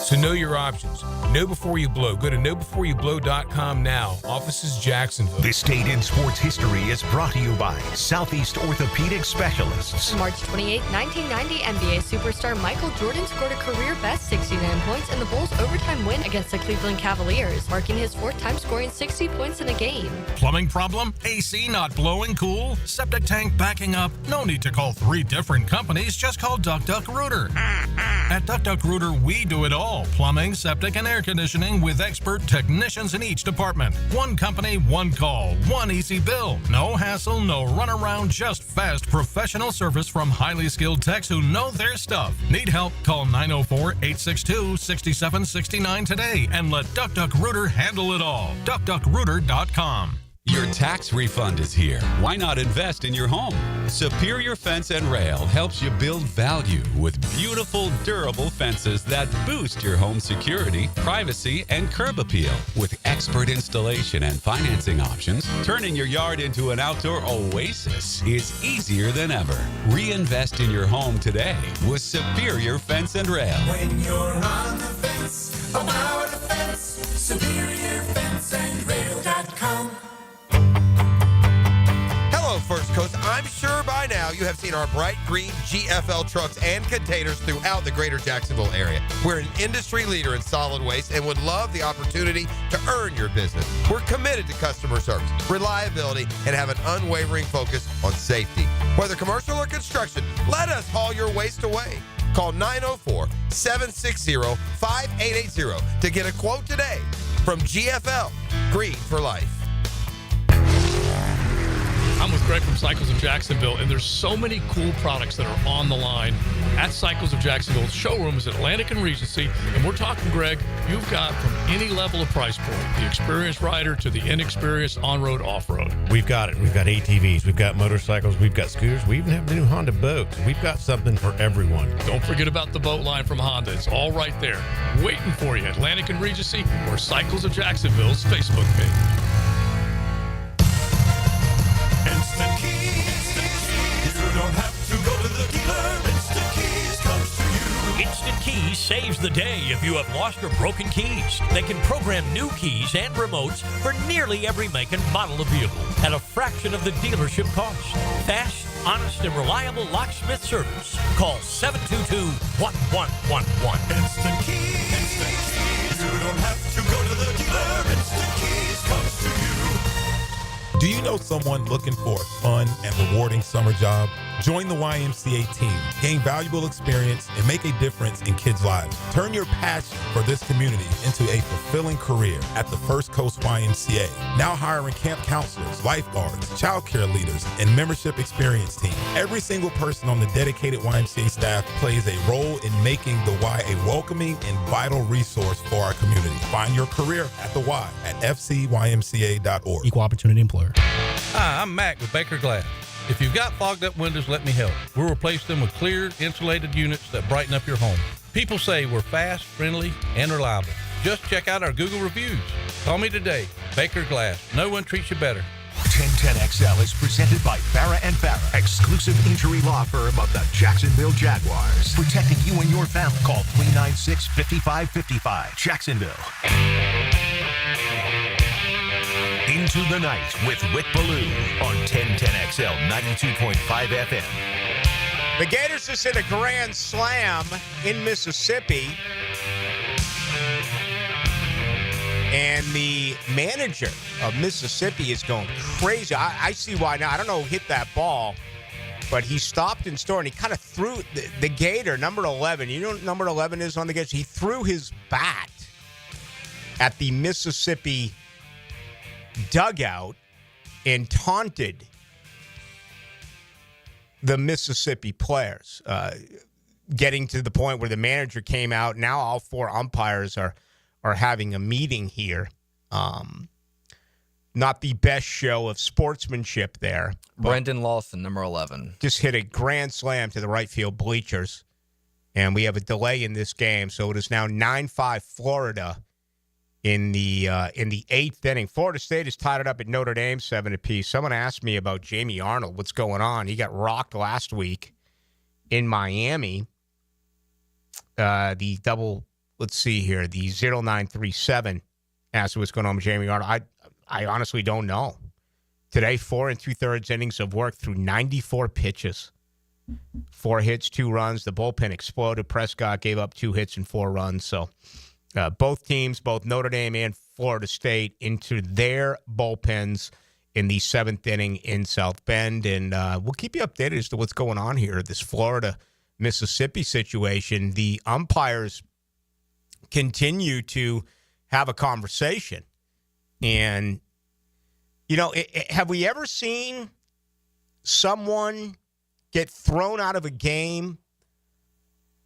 So know your options. Know before you blow. Go to knowbeforeyoublow.com now. Offices Jacksonville. This Date in Sports History is brought to you by Southeast Orthopedic Specialists. March 28, 1990, NBA superstar Michael Jordan scored a career-best 69 points in the Bulls' overtime win against the Cleveland Cavaliers, marking his fourth time scoring 60 points in a game. Plumbing problem? AC not blowing cool? Septic tank backing up? No need to call 3 different companies. Just call Duck Duck Rooter. At Duck Duck Rooter, we do it all. Plumbing, septic, and air conditioning with expert technicians in each department. One company, one call, one easy bill. No hassle, no runaround, just fast professional service from highly skilled techs who know their stuff. Need help? Call 904-862-6769 today and let Duck Duck Rooter handle it all. DuckDuckRooter.com. Your tax refund is here. Why not invest in your home? Superior Fence and Rail helps you build value with beautiful, durable fences that boost your home security, privacy, and curb appeal. With expert installation and financing options, turning your yard into an outdoor oasis is easier than ever. Reinvest in your home today with Superior Fence and Rail. When you're on the fence, about the fence, SuperiorFenceandRail.com. Hello, First Coast. I'm sure by now you have seen our bright green GFL trucks and containers throughout the greater Jacksonville area. We're an industry leader in solid waste and would love the opportunity to earn your business. We're committed to customer service, reliability, and have an unwavering focus on safety. Whether commercial or construction, let us haul your waste away. Call 904-760-5880 to get a quote today from GFL, Green for Life. I'm with Greg from Cycles of Jacksonville, and there's so many cool products that are on the line at Cycles of Jacksonville. Showroom is Atlantic and Regency, and we're talking, Greg, you've got from any level of price point, the experienced rider to the inexperienced on-road, off-road. We've got it. We've got ATVs, we've got motorcycles, we've got scooters, we even have the new Honda boats. We've got something for everyone. Don't forget about the boat line from Honda. It's all right there, waiting for you. Atlantic and Regency or Cycles of Jacksonville's Facebook page. Instant Keys. You don't have to go to the dealer. Instant Keys comes to you. Instant Keys saves the day if you have lost or broken keys. They can program new keys and remotes for nearly every make and model of vehicle at a fraction of the dealership cost. Fast, honest, and reliable locksmith service. Call 722-1111. Instant Keys. Instant Keys. You don't have to go to the dealer. Instant Keys comes to you. Do you know someone looking for a fun and rewarding summer job? Join the YMCA team, gain valuable experience, and make a difference in kids' lives. Turn your passion for this community into a fulfilling career at the First Coast YMCA. Now hiring camp counselors, lifeguards, child care leaders, and membership experience team. Every single person on the dedicated YMCA staff plays a role in making the Y a welcoming and vital resource for our community. Find your career at the Y at fcymca.org. Equal Opportunity Employer. Hi, I'm Mac with Baker Glass. If you've got fogged up windows, let me help. We'll replace them with clear, insulated units that brighten up your home. People say we're fast, friendly, and reliable. Just check out our Google reviews. Call me today. Baker Glass. No one treats you better. 1010XL is presented by Farrah & Farrah, exclusive injury law firm of the Jacksonville Jaguars. Protecting you and your family. Call 396-5555. Jacksonville. Into the Night with Rick Ballou on 1010XL 92.5 FM. The Gators just hit a grand slam in Mississippi. And the manager of Mississippi is going crazy. I see why now. I don't know who hit that ball, but he stopped in store and he kind of threw the Gator, number 11. You know what number 11 is on the Gators? He threw his bat at the Mississippi dugout and taunted the Mississippi players, getting to the point where the manager came out. Now all four umpires are having a meeting here. Not the best show of sportsmanship there. Brendan Lawson, number 11. Just hit a grand slam to the right field bleachers. And we have a delay in this game. So it is now 9-5 Florida in the 8th inning. Florida State has tied it up at Notre Dame 7 apiece. Someone asked me about Jamie Arnold. What's going on? He got rocked last week in Miami. The double... Let's see here. The 0937 asked what's going on with Jamie Arnold. I honestly don't know. Today, 4 2/3 innings of work through 94 pitches. 4 hits, 2 runs. The bullpen exploded. Prescott gave up 2 hits and 4 runs. So both teams, both Notre Dame and Florida State, into their bullpens in the 7th inning in South Bend. And we'll keep you updated as to what's going on here. This Florida-Mississippi situation. The umpires continue to have a conversation. And, you know, have we ever seen someone get thrown out of a game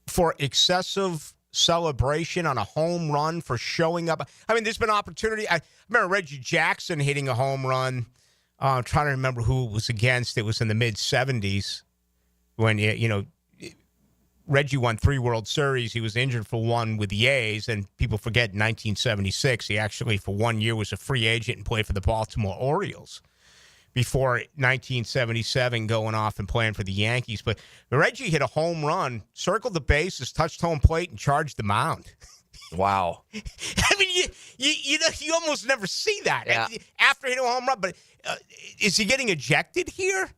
for excessive celebration on a home run for showing up? I mean, there's been opportunity. I remember Reggie Jackson hitting a home run. I'm trying to remember who it was against. It was in the mid-'70s when, you know, Reggie won 3 World Series. He was injured for 1 with the A's, and people forget in 1976, he actually for 1 year was a free agent and played for the Baltimore Orioles before 1977 going off and playing for the Yankees. But Reggie hit a home run, circled the bases, touched home plate, and charged the mound. Wow. I mean, you almost never see that after hitting a home run. But is he getting ejected here?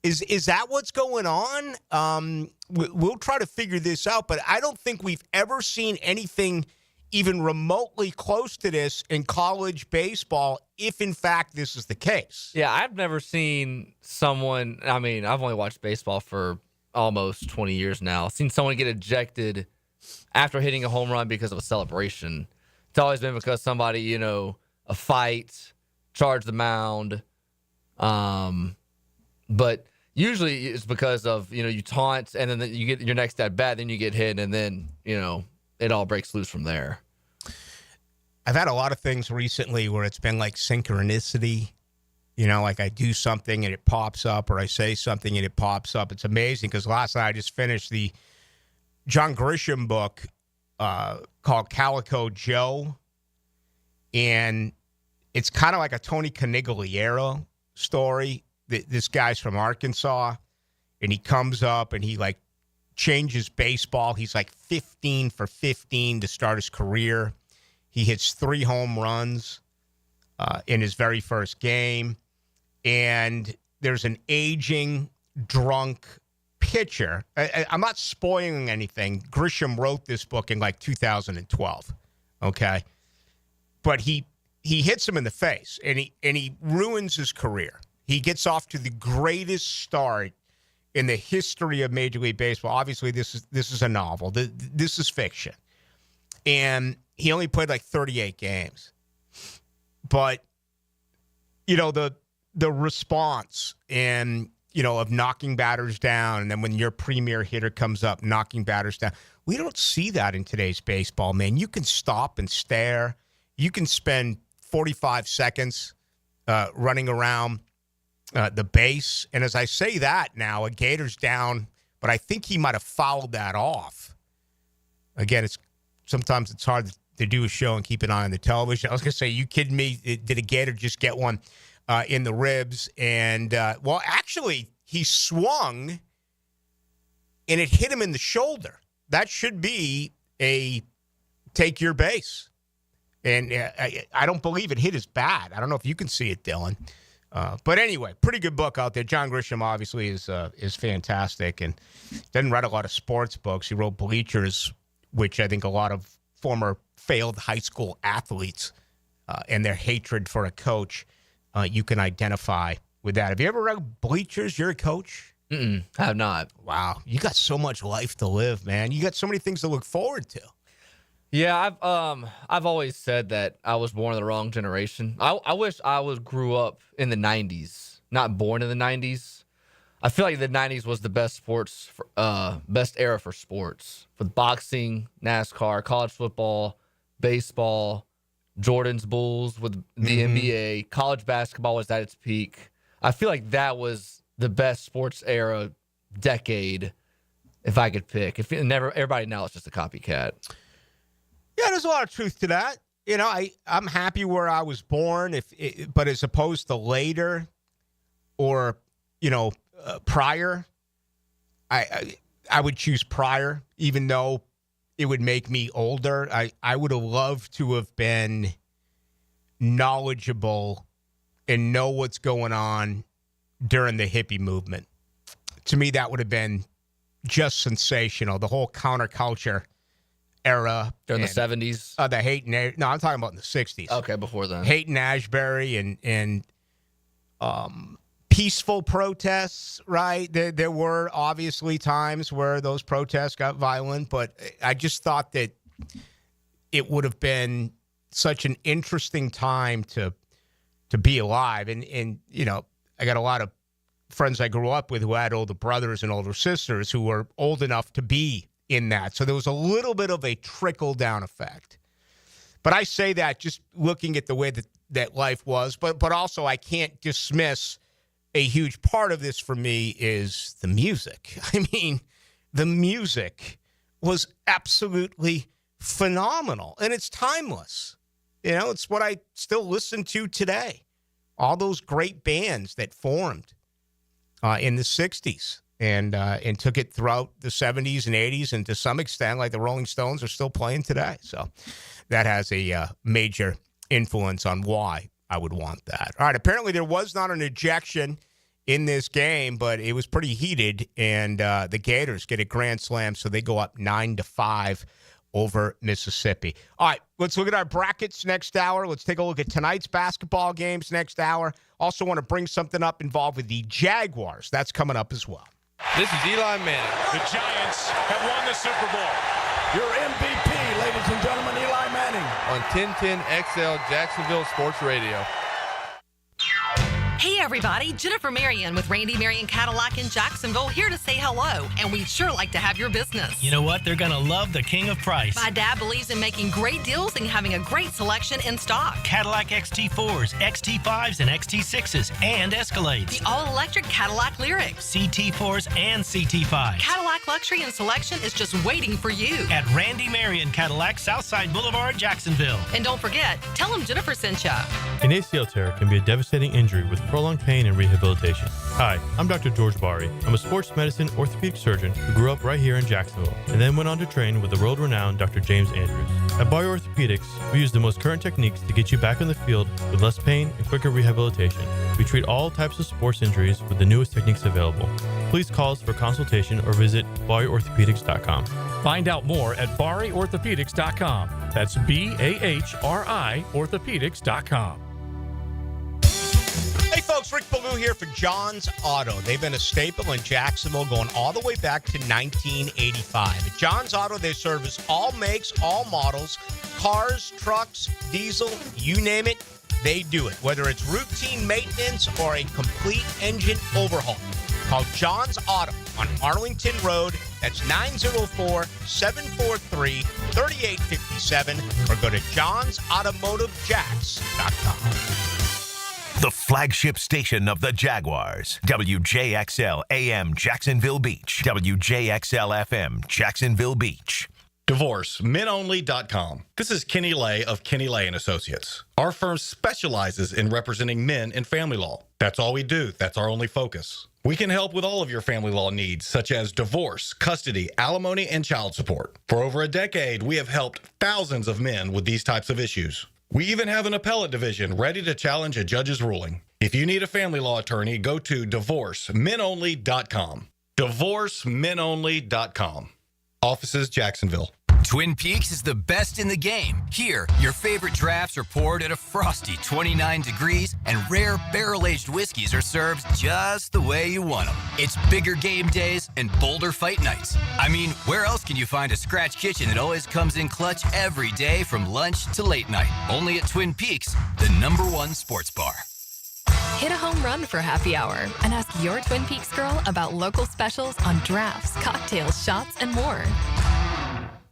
Is that what's going on? We'll try to figure this out, but I don't think we've ever seen anything even remotely close to this in college baseball, if in fact this is the case. Yeah, I've never seen someone, I mean, I've only watched baseball for almost 20 years now. I've seen someone get ejected after hitting a home run because of a celebration. It's always been because somebody, you know, a fight, charged the mound. But usually it's because of, you know, you taunt and then you get your next at bat, then you get hit, and then, you know, it all breaks loose from there. I've had a lot of things recently where it's been like synchronicity. You know, like I do something and it pops up, or I say something and it pops up. It's amazing because last night I just finished the John Grisham book called Calico Joe. And it's kind of like a Tony Canigliaro story. This guy's from Arkansas, and he comes up and he, like, changes baseball. He's, like, 15 for 15 to start his career. He hits 3 home runs in his very first game. And there's an aging, drunk pitcher. I'm not spoiling anything. Grisham wrote this book in, like, 2012, okay? But he hits him in the face, and he ruins his career. He gets off to the greatest start in the history of Major League Baseball. Obviously, this is a novel. This is fiction. And he only played like 38 games. But, you know, the response and, you know, of knocking batters down, and then when your premier hitter comes up, knocking batters down. We don't see that in today's baseball, man. You can stop and stare. You can spend 45 seconds running around the base. And as I say that now, a Gators down, but I think he might have fouled that off. Again, sometimes it's hard to do a show and keep an eye on the television. I was going to say, you kidding me? Did a Gator just get one in the ribs? And, well, actually, he swung, and it hit him in the shoulder. That should be a take your base. And I don't believe it hit his bat. I don't know if you can see it, Dylan. But anyway, pretty good book out there. John Grisham obviously is fantastic and doesn't write a lot of sports books. He wrote Bleachers, which I think a lot of former failed high school athletes and their hatred for a coach, you can identify with that. Have you ever read Bleachers? You're a coach? I have not. Wow. You got so much life to live, man. You got so many things to look forward to. Yeah, I've always said that I was born in the wrong generation. I wish I grew up in the 90s, not born in the 90s. I feel like the 90s was the best best era for sports, with boxing, NASCAR, college football, baseball, Jordan's Bulls with the NBA, college basketball was at its peak. I feel like that was the best sports era decade, if I could pick. Everybody now is just a copycat. Yeah, there's a lot of truth to that. You know, I'm happy where I was born, but as opposed to later or, prior, I would choose prior, even though it would make me older. I would have loved to have been knowledgeable and know what's going on during the hippie movement. To me, that would have been just sensational. The whole counterculture era. During the 70s? The Haight-Ashbury. No, I'm talking about in the 60s. Okay, before then. Haight-Ashbury and peaceful protests, right? There were obviously times where those protests got violent, but I just thought that it would have been such an interesting time to be alive. And I got a lot of friends I grew up with who had older brothers and older sisters who were old enough to be in that. So there was a little bit of a trickle-down effect. But I say that just looking at the way that life was. But also I can't dismiss a huge part of this for me is the music. I mean, the music was absolutely phenomenal. And it's timeless. It's what I still listen to today. All those great bands that formed in the 60s. And took it throughout the 70s and 80s, and to some extent, like the Rolling Stones are still playing today. So that has a major influence on why I would want that. All right, apparently there was not an ejection in this game, but it was pretty heated, and the Gators get a grand slam, so they go up 9-5 over Mississippi. All right, let's look at our brackets next hour. Let's take a look at tonight's basketball games next hour. Also want to bring something up involved with the Jaguars. That's coming up as well. This is Eli Manning. The Giants have won the Super Bowl. Your MVP, ladies and gentlemen, Eli Manning. On 1010 XL Jacksonville Sports Radio. Hey everybody, Jennifer Marion with Randy Marion Cadillac in Jacksonville here to say hello, and we'd sure like to have your business. You know what? They're going to love the king of price. My dad believes in making great deals and having a great selection in stock. Cadillac XT4s, XT5s, and XT6s, and Escalades. The all-electric Cadillac Lyriq. CT4s and CT5s. Cadillac luxury and selection is just waiting for you. At Randy Marion Cadillac, Southside Boulevard, Jacksonville. And don't forget, tell them Jennifer sent ya. An ACL tear can be a devastating injury with prolonged pain and rehabilitation. Hi, I'm Dr. George Bari. I'm a sports medicine orthopedic surgeon who grew up right here in Jacksonville and then went on to train with the world-renowned Dr. James Andrews. At Bari Orthopedics, we use the most current techniques to get you back on the field with less pain and quicker rehabilitation. We treat all types of sports injuries with the newest techniques available. Please call us for consultation or visit BariOrthopedics.com. Find out more at BariOrthopedics.com. That's BAHRI Orthopedics.com. Hey folks, Rick Ballou here for John's Auto. They've been a staple in Jacksonville going all the way back to 1985. At John's Auto, they service all makes, all models, cars, trucks, diesel, you name it, they do it. Whether it's routine maintenance or a complete engine overhaul. Call John's Auto on Arlington Road. That's 904-743-3857 or go to johnsautomotivejacks.com. The flagship station of the Jaguars. WJXL AM Jacksonville Beach. WJXL FM Jacksonville Beach. DivorceMenOnly.com. This is Kenny Lay of Kenny Lay & Associates. Our firm specializes in representing men in family law. That's all we do. That's our only focus. We can help with all of your family law needs, such as divorce, custody, alimony, and child support. For over a decade, we have helped thousands of men with these types of issues. We even have an appellate division ready to challenge a judge's ruling. If you need a family law attorney, go to DivorceMenOnly.com. DivorceMenOnly.com. Offices, Jacksonville. Twin Peaks is the best in the game. Here, your favorite drafts are poured at a frosty 29 degrees, and rare barrel-aged whiskeys are served just the way you want them. It's bigger game days and bolder fight nights. I mean, where else can you find a scratch kitchen that always comes in clutch every day from lunch to late night? Only at Twin Peaks, the #1 sports bar. Hit a home run for happy hour and ask your Twin Peaks girl about local specials on drafts, cocktails, shots, and more.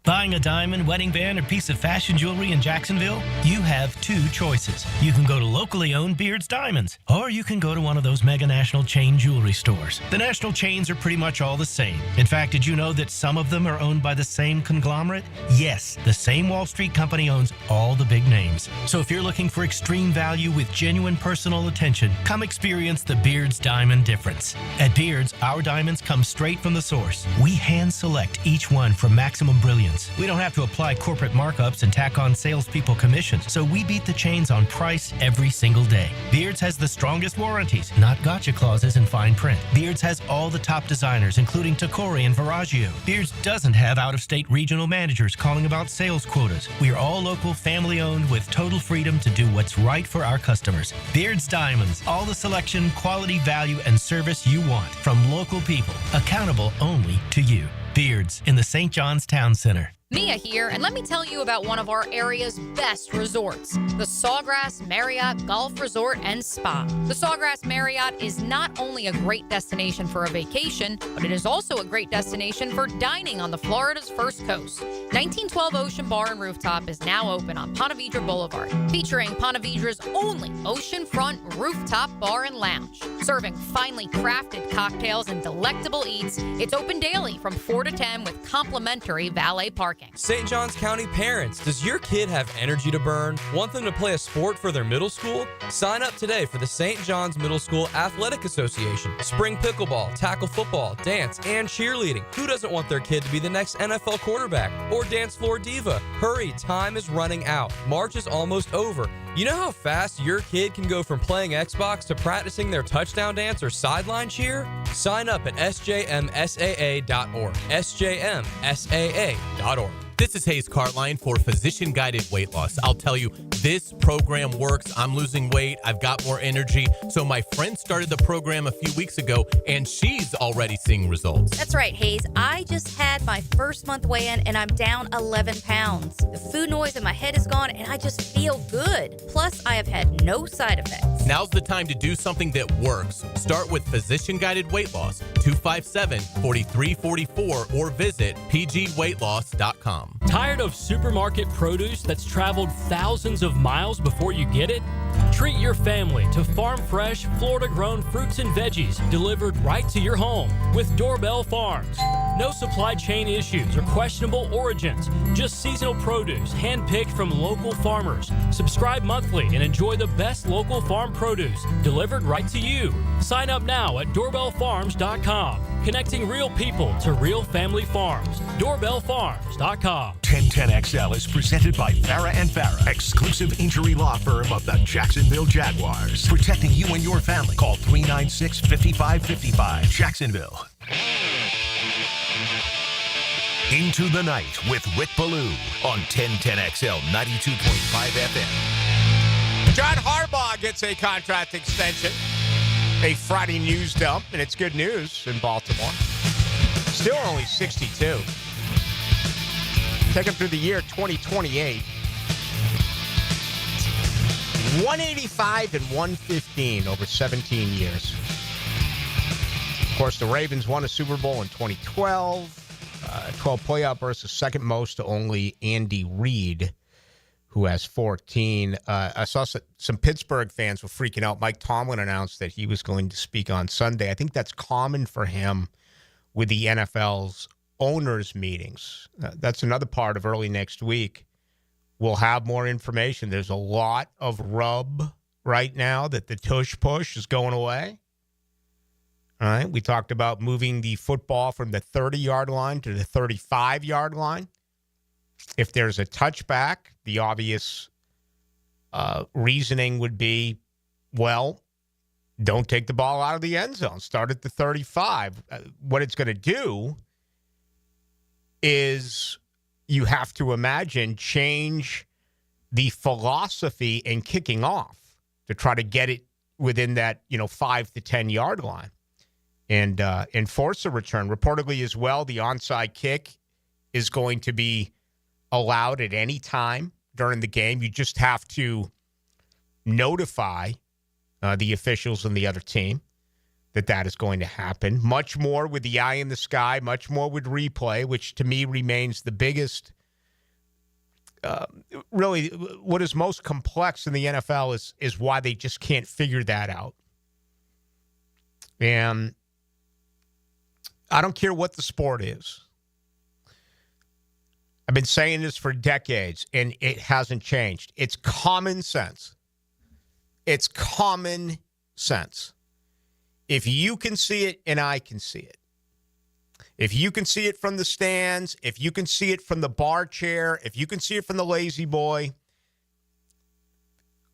Buying a diamond, wedding band, or piece of fashion jewelry in Jacksonville? You have two choices. You can go to locally owned Beard's Diamonds, or you can go to one of those mega national chain jewelry stores. The national chains are pretty much all the same. In fact, did you know that some of them are owned by the same conglomerate? Yes, the same Wall Street company owns all the big names. So if you're looking for extreme value with genuine personal attention, come experience the Beard's Diamond difference. At Beard's, our diamonds come straight from the source. We hand select each one for maximum brilliance. We don't have to apply corporate markups and tack on salespeople commissions, so we beat the chains on price every single day. Beard's has the strongest warranties, not gotcha clauses and fine print. Beard's has all the top designers, including Tocory and Viraggio. Beard's doesn't have out-of-state regional managers calling about sales quotas. We are all local, family-owned, with total freedom to do what's right for our customers. Beard's Diamonds, all the selection, quality, value, and service you want from local people, accountable only to you. Beard's in the St. John's Town Center. Mia here, and let me tell you about one of our area's best resorts, the Sawgrass Marriott Golf Resort and Spa. The Sawgrass Marriott is not only a great destination for a vacation, but it is also a great destination for dining on the Florida's first coast. 1912 Ocean Bar and Rooftop is now open on Ponte Vedra Boulevard, featuring Ponte Vedra's only oceanfront rooftop bar and lounge. Serving finely crafted cocktails and delectable eats, it's open daily from 4 to 10 with complimentary valet parking. St. Johns County parents, does your kid have energy to burn? Want them to play a sport for their middle school? Sign up today for the St. John's Middle School Athletic Association. Spring pickleball, tackle football, dance, and cheerleading. Who doesn't want their kid to be the next NFL quarterback or dance floor diva? Hurry, time is running out. March is almost over. You know how fast your kid can go from playing Xbox to practicing their touchdown dance or sideline cheer? Sign up at sjmsaa.org. sjmsaa.org. This is Hayes Cartline for Physician Guided Weight Loss. I'll tell you, this program works. I'm losing weight. I've got more energy. So my friend started the program a few weeks ago, and she's already seeing results. That's right, Hayes. I just had my first month weigh-in, and I'm down 11 pounds. The food noise in my head is gone, and I just feel good. Plus, I have had no side effects. Now's the time to do something that works. Start with Physician Guided Weight Loss, 257-4344, or visit pgweightloss.com. Tired of supermarket produce that's traveled thousands of miles before you get it? Treat your family to farm fresh, Florida-grown fruits and veggies delivered right to your home with Doorbell Farms. No supply chain issues or questionable origins, just seasonal produce handpicked from local farmers. Subscribe monthly and enjoy the best local farm produce delivered right to you. Sign up now at doorbellfarms.com. Connecting real people to real family farms. Doorbellfarms.com. 1010XL is presented by Farah & Farah, exclusive injury law firm of the Jacksonville Jaguars. Protecting you and your family. Call 396-5555. Jacksonville. Into the Night with Rick Ballou on 1010XL 92.5 FM. John Harbaugh gets a contract extension. A Friday news dump, and it's good news in Baltimore. Still only 62. Take him through the year 2028. 185 and 115 over 17 years. Of course, the Ravens won a Super Bowl in 2012. 12 playoff berths, the second most to only Andy Reid, who has 14. I saw some Pittsburgh fans were freaking out. Mike Tomlin announced that he was going to speak on Sunday. I think that's common for him with the NFL's owners' meetings. That's another part of early next week. We'll have more information. There's a lot of rub right now that the tush push is going away. All right. We talked about moving the football from the 30-yard line to the 35-yard line. If there's a touchback, the obvious reasoning would be, well, don't take the ball out of the end zone. Start at the 35. What it's going to do is you have to imagine change the philosophy in kicking off to try to get it within that 5 to 10 yard line and enforce a return. Reportedly as well, the onside kick is going to be allowed at any time during the game. You just have to notify the officials and the other team that is going to happen. Much more with the eye in the sky, much more with replay, which to me remains the biggest. Really, what is most complex in the NFL is why they just can't figure that out. And I don't care what the sport is. I've been saying this for decades, and it hasn't changed. It's common sense. It's common sense. If you can see it and I can see it, if you can see it from the stands, if you can see it from the bar chair, if you can see it from the lazy boy,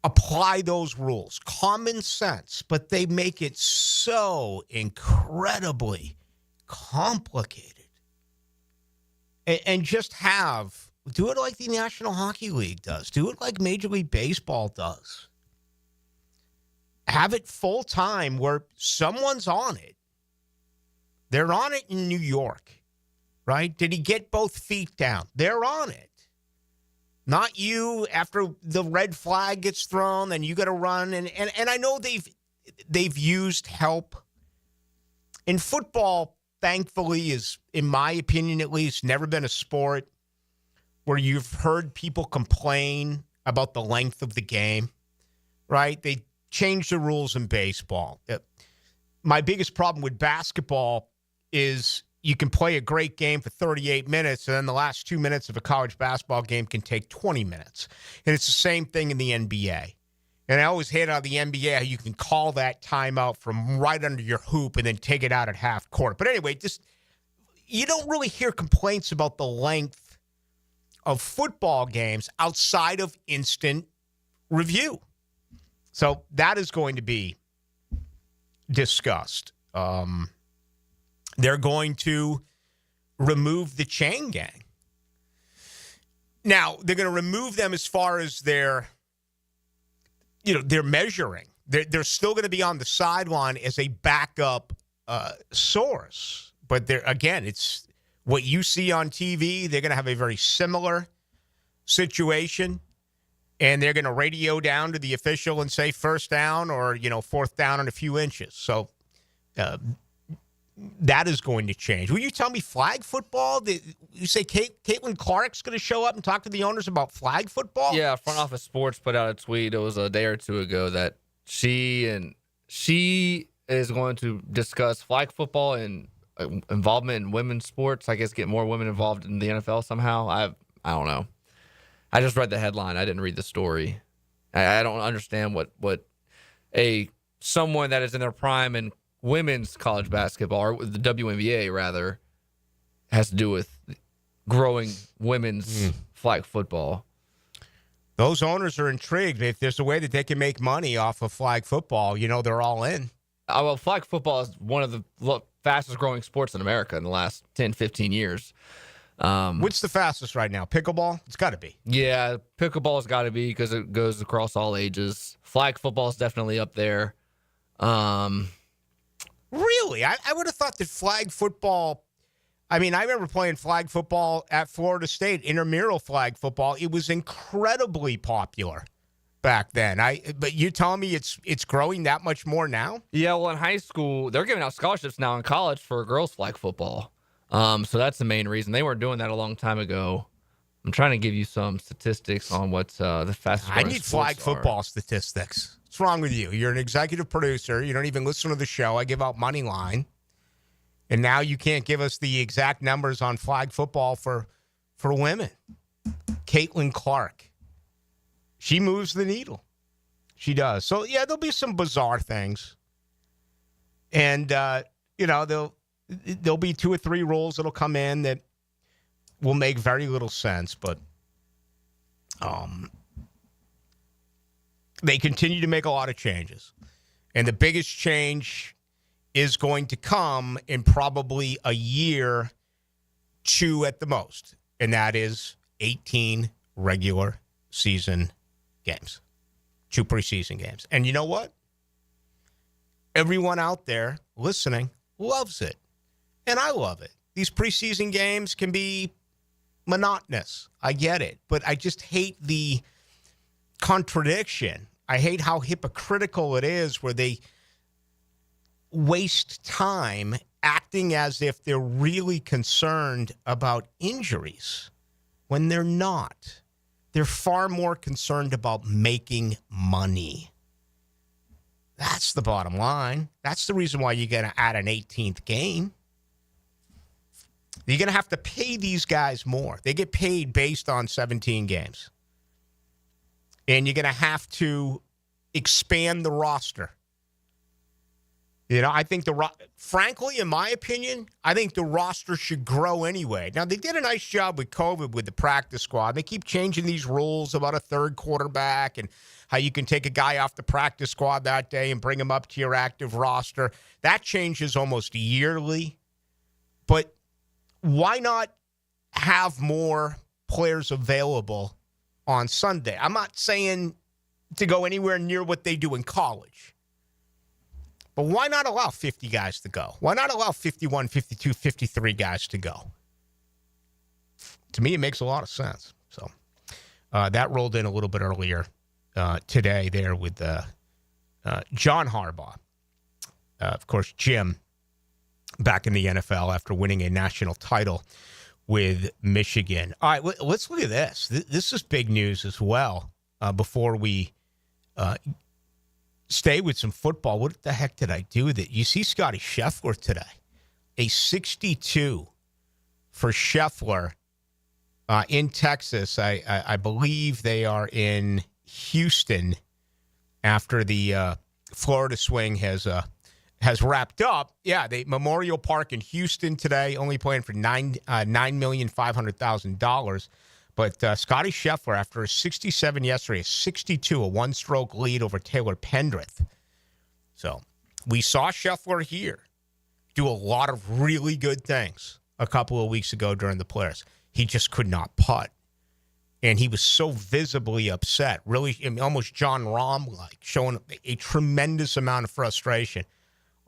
apply those rules. Common sense, but they make it so incredibly complicated. And just do it like the National Hockey League does. Do it like Major League Baseball does. Have it full time where someone's on it. They're on it in New York, right? Did he get both feet down? They're on it. Not you after the red flag gets thrown, then you got to run. And I know they've used help. In football, thankfully, is, in my opinion at least, never been a sport where you've heard people complain about the length of the game, right? They changed the rules in baseball. My biggest problem with basketball is you can play a great game for 38 minutes, and then the last 2 minutes of a college basketball game can take 20 minutes. And it's the same thing in the NBA. And I always hate on the NBA how you can call that timeout from right under your hoop and then take it out at half court. But anyway, you don't really hear complaints about the length of football games outside of instant review. So that is going to be discussed. They're going to remove the chain gang. Now, they're going to remove them as far as their measuring. They're still going to be on the sideline as a backup source. But again, it's what you see on TV. They're going to have a very similar situation. And they're going to radio down to the official and say first down or, fourth down and a few inches. So that is going to change. Will you tell me flag football? You say Caitlin Clark's going to show up and talk to the owners about flag football? Yeah, Front Office Sports put out a tweet. It was a day or two ago that she is going to discuss flag football and involvement in women's sports. I guess get more women involved in the NFL somehow. I don't know. I just read the headline. I didn't read the story. I don't understand what someone that is in their prime in women's college basketball, or the WNBA rather, has to do with growing women's flag football. Those owners are intrigued. If there's a way that they can make money off of flag football, they're all in. Well, flag football is one of the fastest growing sports in America in the last 10, 15 years. What's the fastest right now? Pickleball? It's got to be. Yeah, pickleball's got to be because it goes across all ages. Flag football is definitely up there. Really? I would have thought that flag football, I remember playing flag football at Florida State, intramural flag football. It was incredibly popular back then. But you're telling me it's growing that much more now? Yeah, well, in high school, they're giving out scholarships now in college for girls flag football. So that's the main reason. They weren't doing that a long time ago. I'm trying to give you some statistics on what the fastest. I need flag football statistics. What's wrong with you? You're an executive producer. You don't even listen to the show. I give out money line. And now you can't give us the exact numbers on flag football for women. Caitlin Clark. She moves the needle. She does. So, yeah, there'll be some bizarre things. And, there'll be 2 or 3 rules that'll come in that will make very little sense, but they continue to make a lot of changes. And the biggest change is going to come in probably a year, 2 at the most, and that is 18 regular season games, 2 preseason games. And you know what? Everyone out there listening loves it, and I love it. These preseason games can be monotonous. I get it. But I just hate the contradiction. I hate how hypocritical it is where they waste time acting as if they're really concerned about injuries when they're not. They're far more concerned about making money. That's the bottom line. That's the reason why you're going to add an 18th game. You're going to have to pay these guys more. They get paid based on 17 games. And you're going to have to expand the roster. I think frankly, in my opinion, I think the roster should grow anyway. Now, they did a nice job with COVID with the practice squad. They keep changing these rules about a third quarterback and how you can take a guy off the practice squad that day and bring him up to your active roster. That changes almost yearly. But why not have more players available on Sunday? I'm not saying to go anywhere near what they do in college. But why not allow 50 guys to go? Why not allow 51, 52, 53 guys to go? To me, it makes a lot of sense. So that rolled in a little bit earlier today there with John Harbaugh. Of course, Jim back in the NFL after winning a national title with Michigan. All right, let's look at this. This is big news as well before we stay with some football. What the heck did I do with it? You see Scotty Scheffler today. A 62 for Scheffler in Texas. I believe they are in Houston after the Florida swing has wrapped up. Yeah, they Memorial Park in Houston today, only playing for $9,500,000. But Scotty Scheffler, after a 67 yesterday, a 62, a one-stroke lead over Taylor Pendrith. So we saw Scheffler here do a lot of really good things a couple of weeks ago during the Players. He just could not putt. And he was so visibly upset, really almost John Rahm-like, showing a tremendous amount of frustration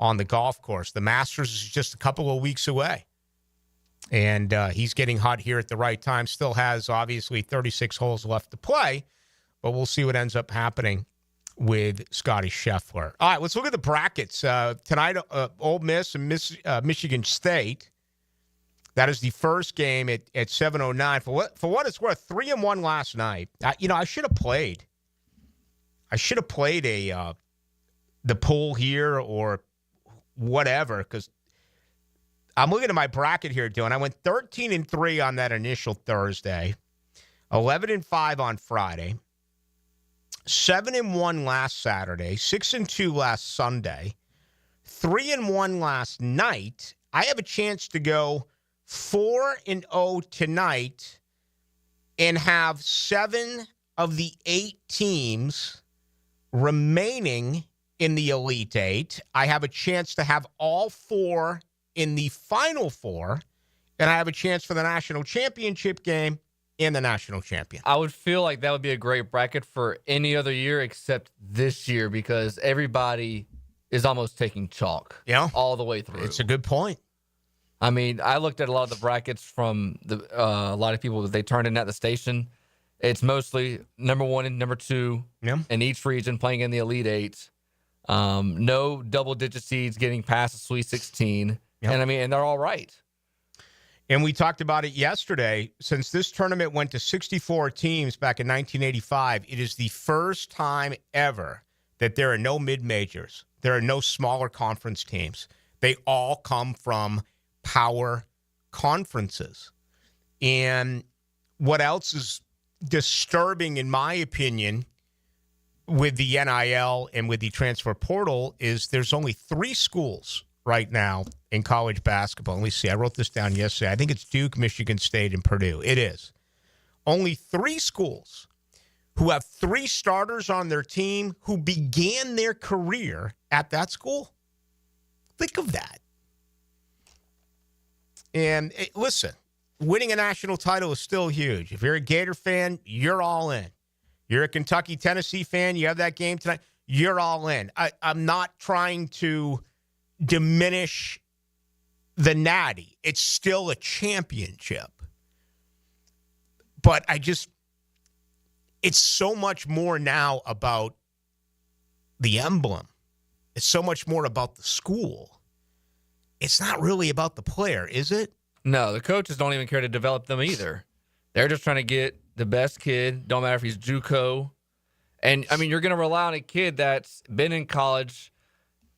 on the golf course. The Masters is just a couple of weeks away. And he's getting hot here at the right time. Still has, obviously, 36 holes left to play. But we'll see what ends up happening with Scotty Scheffler. All right, let's look at the brackets. Tonight, Ole Miss and Michigan State. That is the first game at 7:09. For what it's worth, 3-1 last night. I should have played. I should have played the pool here or whatever, because I'm looking at my bracket here, Dylan. I went 13-3 on that initial Thursday, 11-5 on Friday, 7-1 last Saturday, 6-2 last Sunday, 3-1 last night. I have a chance to go 4-0 tonight and have 7 of the 8 teams remaining in the Elite Eight. I have a chance to have all 4 in the Final Four, and I have a chance for the national championship game and the national champion. I would feel like that would be a great bracket for any other year except this year, because everybody is almost taking chalk all the way through. It's a good point. I mean, I looked at a lot of the brackets from a lot of people that they turned in at the station. It's mostly number 1 and number 2 in each region playing in the Elite Eight. No double-digit seeds getting past the Sweet 16. And they're all right. And we talked about it yesterday. Since this tournament went to 64 teams back in 1985, it is the first time ever that there are no mid-majors. There are no smaller conference teams. They all come from power conferences. And what else is disturbing, in my opinion, with the NIL and with the transfer portal is there's only 3 schools right now in college basketball. Let me see. I wrote this down yesterday. I think it's Duke, Michigan State, and Purdue. It is. Only 3 schools who have 3 starters on their team who began their career at that school. Think of that. And listen, winning a national title is still huge. If you're a Gator fan, you're all in. You're a Kentucky, Tennessee fan, you have that game tonight, you're all in. I'm not trying to diminish the Natty. It's still a championship. But it's so much more now about the emblem. It's so much more about the school. It's not really about the player, is it? No, the coaches don't even care to develop them either. They're just trying to get the best kid. Don't matter if he's JUCO. And, I mean, you're going to rely on a kid that's been in college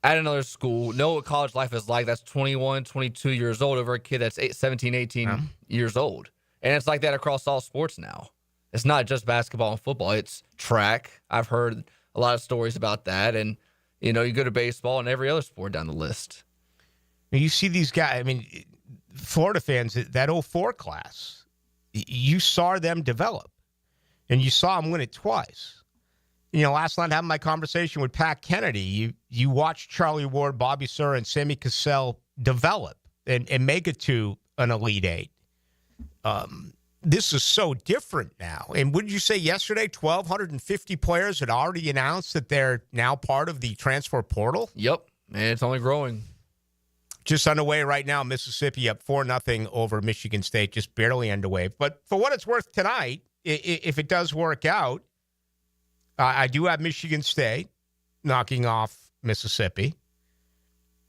at another school, know what college life is like, that's 21, 22 years old, over a kid that's 17, 18 years old. And it's like that across all sports now. It's not just basketball and football. It's track. I've heard a lot of stories about that. And, you know, you go to baseball and every other sport down the list. You see these guys, I mean, Florida fans, that 04 class, you saw them develop. And you saw them win it twice. You know, last night having my conversation with Pat Kennedy, you watched Charlie Ward, Bobby Sura, and Sammy Cassell develop and make it to an Elite Eight. This is so different now. And wouldn't you say yesterday 1,250 players had already announced that they're now part of the transfer portal? Yep, and it's only growing. Just underway right now, Mississippi up 4-0 over Michigan State, just barely underway. But for what it's worth tonight, if it does work out, I do have Michigan State knocking off Mississippi.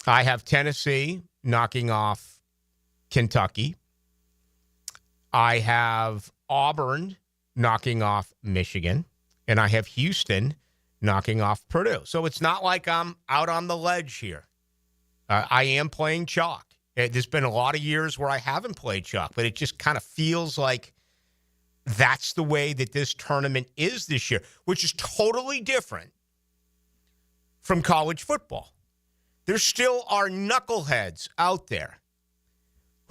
I have Tennessee knocking off Kentucky. I have Auburn knocking off Michigan. And I have Houston knocking off Purdue. So it's not like I'm out on the ledge here. I am playing chalk. There's been a lot of years where I haven't played chalk, but it just kind of feels like that's the way that this tournament is this year, which is totally different from college football. There still are knuckleheads out there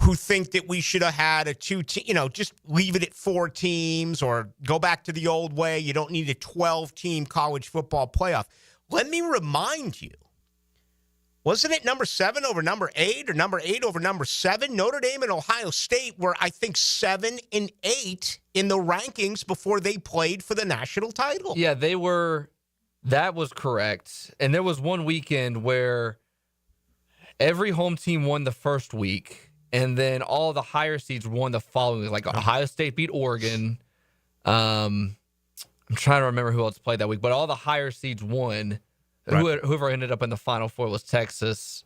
who think that we should have had a 2-team, just leave it at 4 teams or go back to the old way. You don't need a 12-team college football playoff. Let me remind you, wasn't it number 7 over number 8 or number 8 over number 7? Notre Dame and Ohio State were, I think, 7 and 8 in the rankings before they played for the national title. Yeah, they were. That was correct. And there was one weekend where every home team won the first week, and then all the higher seeds won the following week. Like Ohio State beat Oregon. I'm trying to remember who else played that week, but all the higher seeds won. Right. Whoever ended up in the Final Four was Texas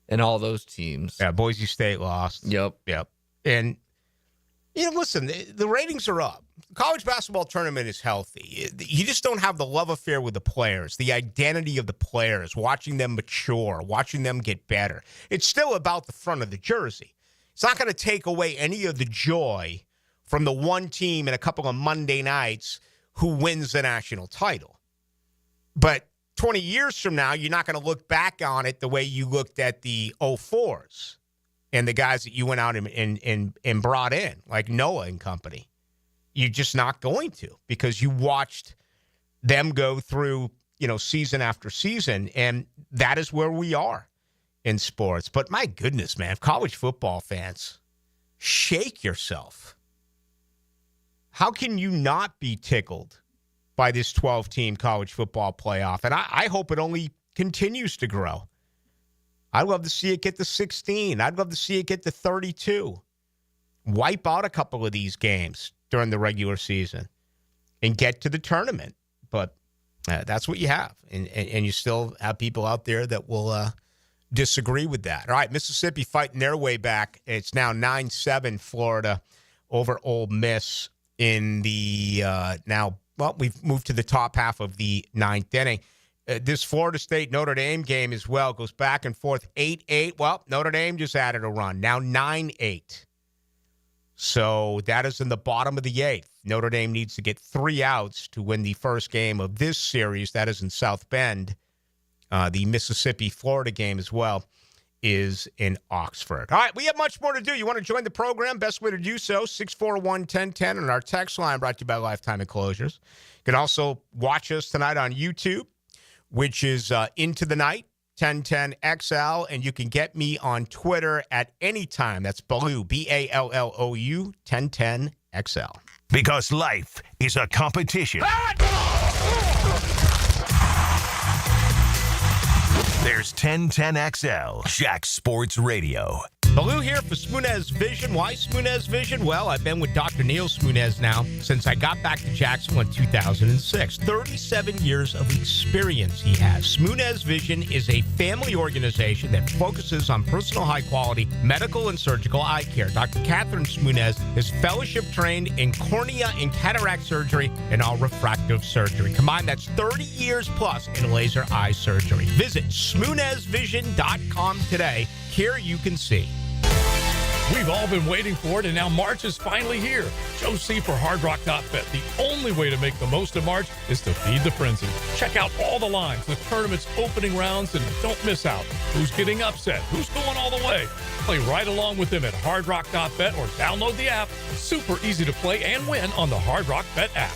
and all those teams. Yeah, Boise State lost. Yep. And, listen, the ratings are up. The college basketball tournament is healthy. You just don't have the love affair with the players, the identity of the players, watching them mature, watching them get better. It's still about the front of the jersey. It's not going to take away any of the joy from the one team in a couple of Monday nights who wins the national title. But 20 years from now, you're not going to look back on it the way you looked at the 04s and the guys that you went out and brought in, like Noah and company. You're just not going to, because you watched them go through, season after season, and that is where we are in sports. But my goodness, man, college football fans, shake yourself. How can you not be tickled by this 12-team college football playoff? And I hope it only continues to grow. I'd love to see it get to 16. I'd love to see it get to 32. Wipe out a couple of these games during the regular season and get to the tournament. But that's what you have. And you still have people out there that will disagree with that. All right, Mississippi fighting their way back. It's now 9-7 Florida over Ole Miss in the we've moved to the top half of the ninth inning. This Florida State-Notre Dame game as well goes back and forth, 8-8. Well, Notre Dame just added a run, now 9-8. So that is in the bottom of the eighth. Notre Dame needs to get 3 outs to win the first game of this series. That is in South Bend. The Mississippi-Florida game as well is in Oxford. All right, we have much more to do. You want to join the program? Best way to do so, 641-1010, and our text line brought to you by Lifetime Enclosures. You can also watch us tonight on YouTube, which is Into the Night, 1010XL, and you can get me on Twitter at any time. That's Ballou, Ballou, 1010XL. Because life is a competition. There's 1010XL, Jack Sports Radio. Ballou here for Smoonez Vision. Why Smoonez Vision? Well, I've been with Dr. Neil Smoonez now since I got back to Jacksonville in 2006. 37 years of experience he has. Smoonez Vision is a family organization that focuses on personal high-quality medical and surgical eye care. Dr. Catherine Smoonez is fellowship-trained in cornea and cataract surgery and all refractive surgery. Combined, that's 30 years plus in laser eye surgery. Visit SmoonezVision.com today. Here you can see. We've all been waiting for it, and now March is finally here. Joe C. for Hard Rock Bet. The only way to make the most of March is to feed the frenzy. Check out all the lines, the tournament's opening rounds, and don't miss out. Who's getting upset? Who's going all the way? Play right along with them at Hard Rock Bet or download the app. Super easy to play and win on the Hard Rock Bet app.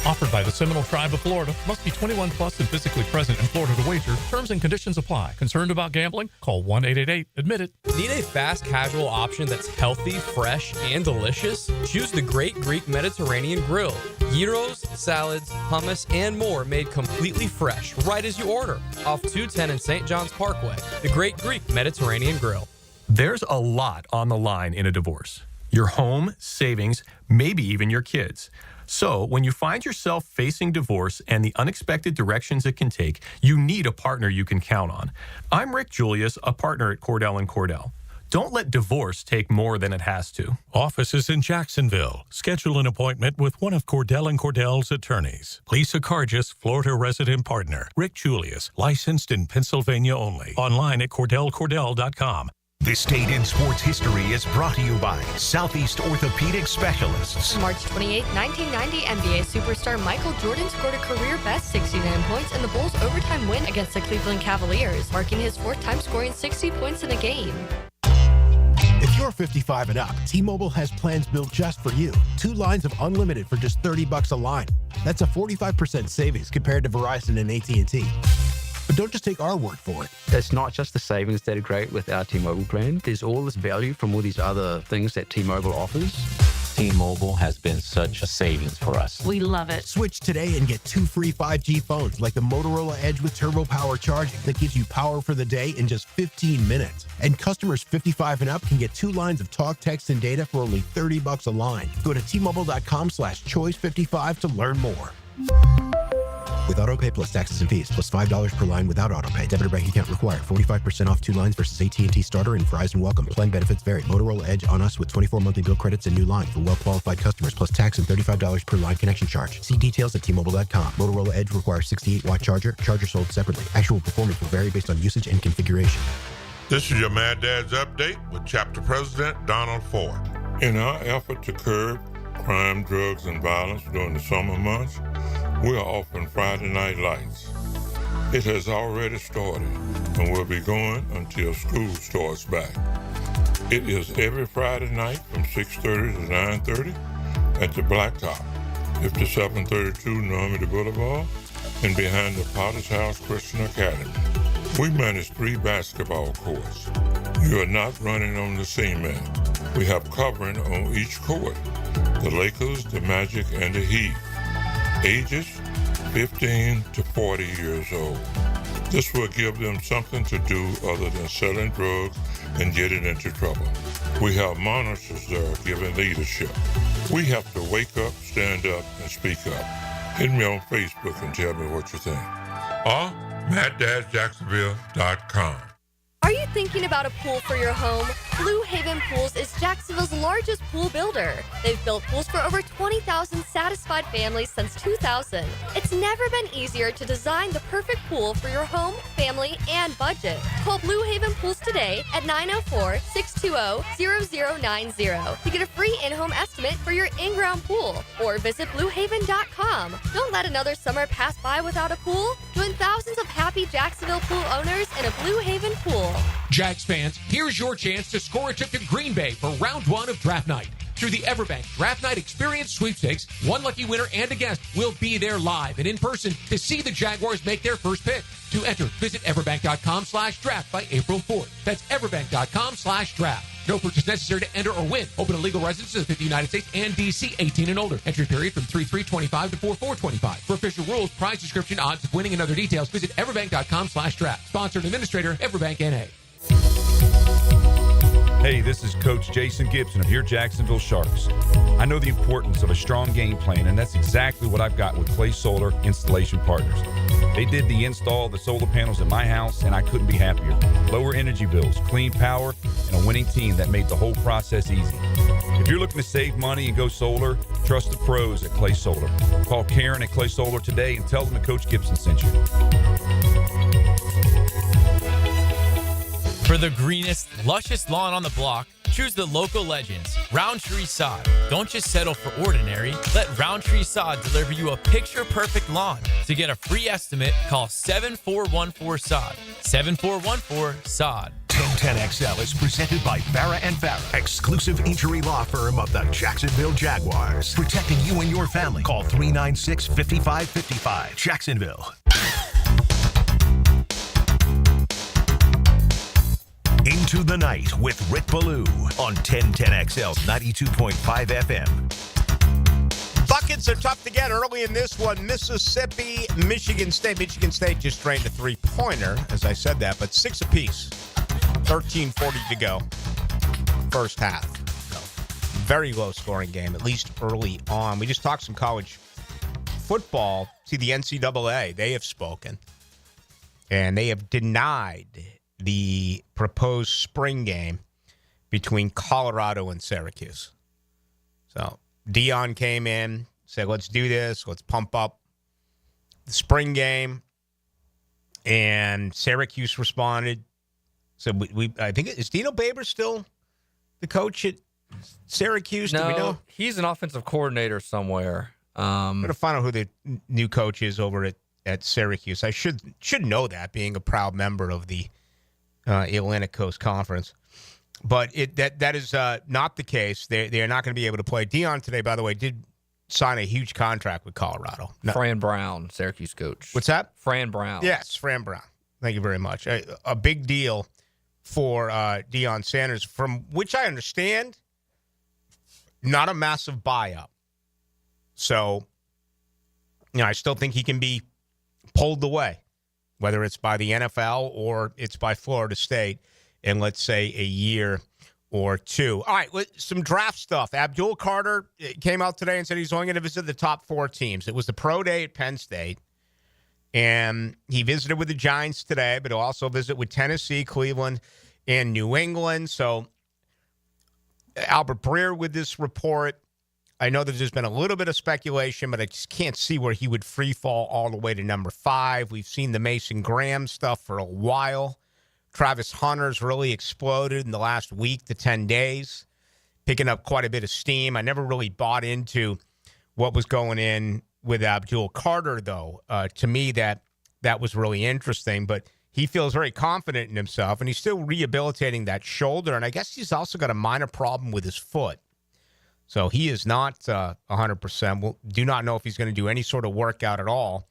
Offered by the Seminole Tribe of Florida. Must be 21 plus and physically present in Florida to wager. Terms and conditions apply. Concerned about gambling? Call 1-888-ADMIT-IT. Need a fast casual option that's healthy, fresh, and delicious? Choose the Great Greek Mediterranean Grill. Gyros, salads, hummus, and more made completely fresh right as you order. Off 210 and St. John's Parkway. The Great Greek Mediterranean Grill. There's a lot on the line in a divorce. Your home, savings, maybe even your kids. So, when you find yourself facing divorce and the unexpected directions it can take, you need a partner you can count on. I'm Rick Julius, a partner at Cordell & Cordell. Don't let divorce take more than it has to. Offices in Jacksonville. Schedule an appointment with one of Cordell & Cordell's attorneys. Lisa Cargis, Florida resident partner. Rick Julius, licensed in Pennsylvania only. Online at CordellCordell.com. This Date in Sports History is brought to you by Southeast Orthopedic Specialists. March 28, 1990, NBA superstar Michael Jordan scored a career-best 69 points in the Bulls' overtime win against the Cleveland Cavaliers, marking his 4th time scoring 60 points in a game. If you're 55 and up, T-Mobile has plans built just for you. 2 lines of unlimited for just $30 a line. That's a 45% savings compared to Verizon and AT&T. But don't just take our word for it. It's not just the savings that are great with our T-Mobile plan. There's all this value from all these other things that T-Mobile offers. T-Mobile has been such a savings for us. We love it. Switch today and get 2 free 5G phones like the Motorola Edge with turbo power charging that gives you power for the day in just 15 minutes. And customers 55 and up can get 2 lines of talk, text, and data for only $30 a line. Go to T-Mobile.com/choice55 to learn more. With AutoPay plus taxes and fees, plus $5 per line without AutoPay. Debit or bank account required. 45% off 2 lines versus AT&T Starter and Verizon Welcome. Plan benefits vary. Motorola Edge on us with 24 monthly bill credits and new line for well-qualified customers, plus tax and $35 per line connection charge. See details at T-Mobile.com. Motorola Edge requires 68-watt charger. Charger sold separately. Actual performance will vary based on usage and configuration. This is your Mad Dad's Update with Chapter President Donald Ford. In our effort to curb crime, drugs, and violence during the summer months, we are offering Friday Night Lights. It has already started and will be going until school starts back. It is every Friday night from 6:30 to 9:30 at the Blacktop, 5732 Normandy Boulevard, and behind the Potter's House Christian Academy. We manage 3 basketball courts. You are not running on the cement. We have covering on each court: the Lakers, the Magic, and the Heat. Ages 15 to 40 years old. This will give them something to do other than selling drugs and getting into trouble. We have monitors there giving leadership. We have to wake up, stand up, and speak up. Hit me on Facebook and tell me what you think. Or MattDadJacksonville.com. Are you thinking about a pool for your home? Blue Haven Pools is Jacksonville's largest pool builder. They've built pools for over 20,000 satisfied families since 2000. It's never been easier to design the perfect pool for your home, family, and budget. Call Blue Haven Pools today at 904-620-0090 to get a free in-home estimate for your in-ground pool, or visit bluehaven.com. Don't let another summer pass by without a pool. Join thousands of happy Jacksonville pool owners in a Blue Haven pool. Jags fans, here's your chance to score a trip to Green Bay for round 1 of draft night. Through the Everbank Draft Night Experience Sweepstakes, one lucky winner and a guest will be there live and in person to see the Jaguars make their first pick. To enter, visit everbank.com/draft by April 4th. That's everbank.com/draft. No purchase necessary to enter or win. Open to legal residents of the 50 United States and D.C. 18 and older. Entry period from 3/3/25 to 4/4/25. For official rules, prize description, odds of winning, and other details, visit everbank.com/draft. Sponsored administrator, Everbank N.A. Hey, this is Coach Jason Gibson of your Jacksonville Sharks. I know the importance of a strong game plan, and that's exactly what I've got with Clay Solar Installation Partners. They did the install of the solar panels at my house, and I couldn't be happier. Lower energy bills, clean power, and a winning team that made the whole process easy. If you're looking to save money and go solar, trust the pros at Clay Solar. Call Karen at Clay Solar today and tell them that Coach Gibson sent you. For the greenest, luscious lawn on the block, choose the local legends, Roundtree Sod. Don't just settle for ordinary. Let Roundtree Sod deliver you a picture-perfect lawn. To get a free estimate, call 7414-SOD. 7414-SOD. 1010XL is presented by Farah and Farah, exclusive injury law firm of the Jacksonville Jaguars. Protecting you and your family. Call 396-5555. Jacksonville. Into the Night with Rick Ballou on 1010XL's 92.5 FM. Buckets are tough to get early in this one. Mississippi, Michigan State. Michigan State just drained a three-pointer, as I said that, but 6 apiece. 13:40 to go. First half. So, very low-scoring game, at least early on. We just talked some college football. See, the NCAA, they have spoken. And they have denied the proposed spring game between Colorado and Syracuse. So Dion came in, said, let's do this. Let's pump up the spring game. And Syracuse responded. So I think, is Dino Baber still the coach at Syracuse? No, do we know? He's an offensive coordinator somewhere. I'm going to find out who the new coach is over at Syracuse. I should know that, being a proud member of the Atlantic Coast Conference. But that is not the case. They are not going to be able to play. Dion today, by the way, did sign a huge contract with Colorado. Fran Brown, Syracuse coach. What's that? Fran Brown. Yes, Fran Brown. Thank you very much. A big deal for Deion Sanders, from which I understand, not a massive buyout. So, I still think he can be pulled away, whether it's by the NFL or it's by Florida State in, let's say, a year or two. All right, some draft stuff. Abdul Carter came out today and said he's only going to visit the top 4 teams. It was the pro day at Penn State, and he visited with the Giants today, but he'll also visit with Tennessee, Cleveland, and New England. So Albert Breer with this report. I know that there's been a little bit of speculation, but I just can't see where he would free fall all the way to number 5. We've seen the Mason Graham stuff for a while. Travis Hunter's really exploded in the last week to 10 days, picking up quite a bit of steam. I never really bought into what was going in with Abdul Carter, though. To me, that was really interesting, but he feels very confident in himself, and he's still rehabilitating that shoulder, and I guess he's also got a minor problem with his foot. So he is not 100%. We do not know if he's going to do any sort of workout at all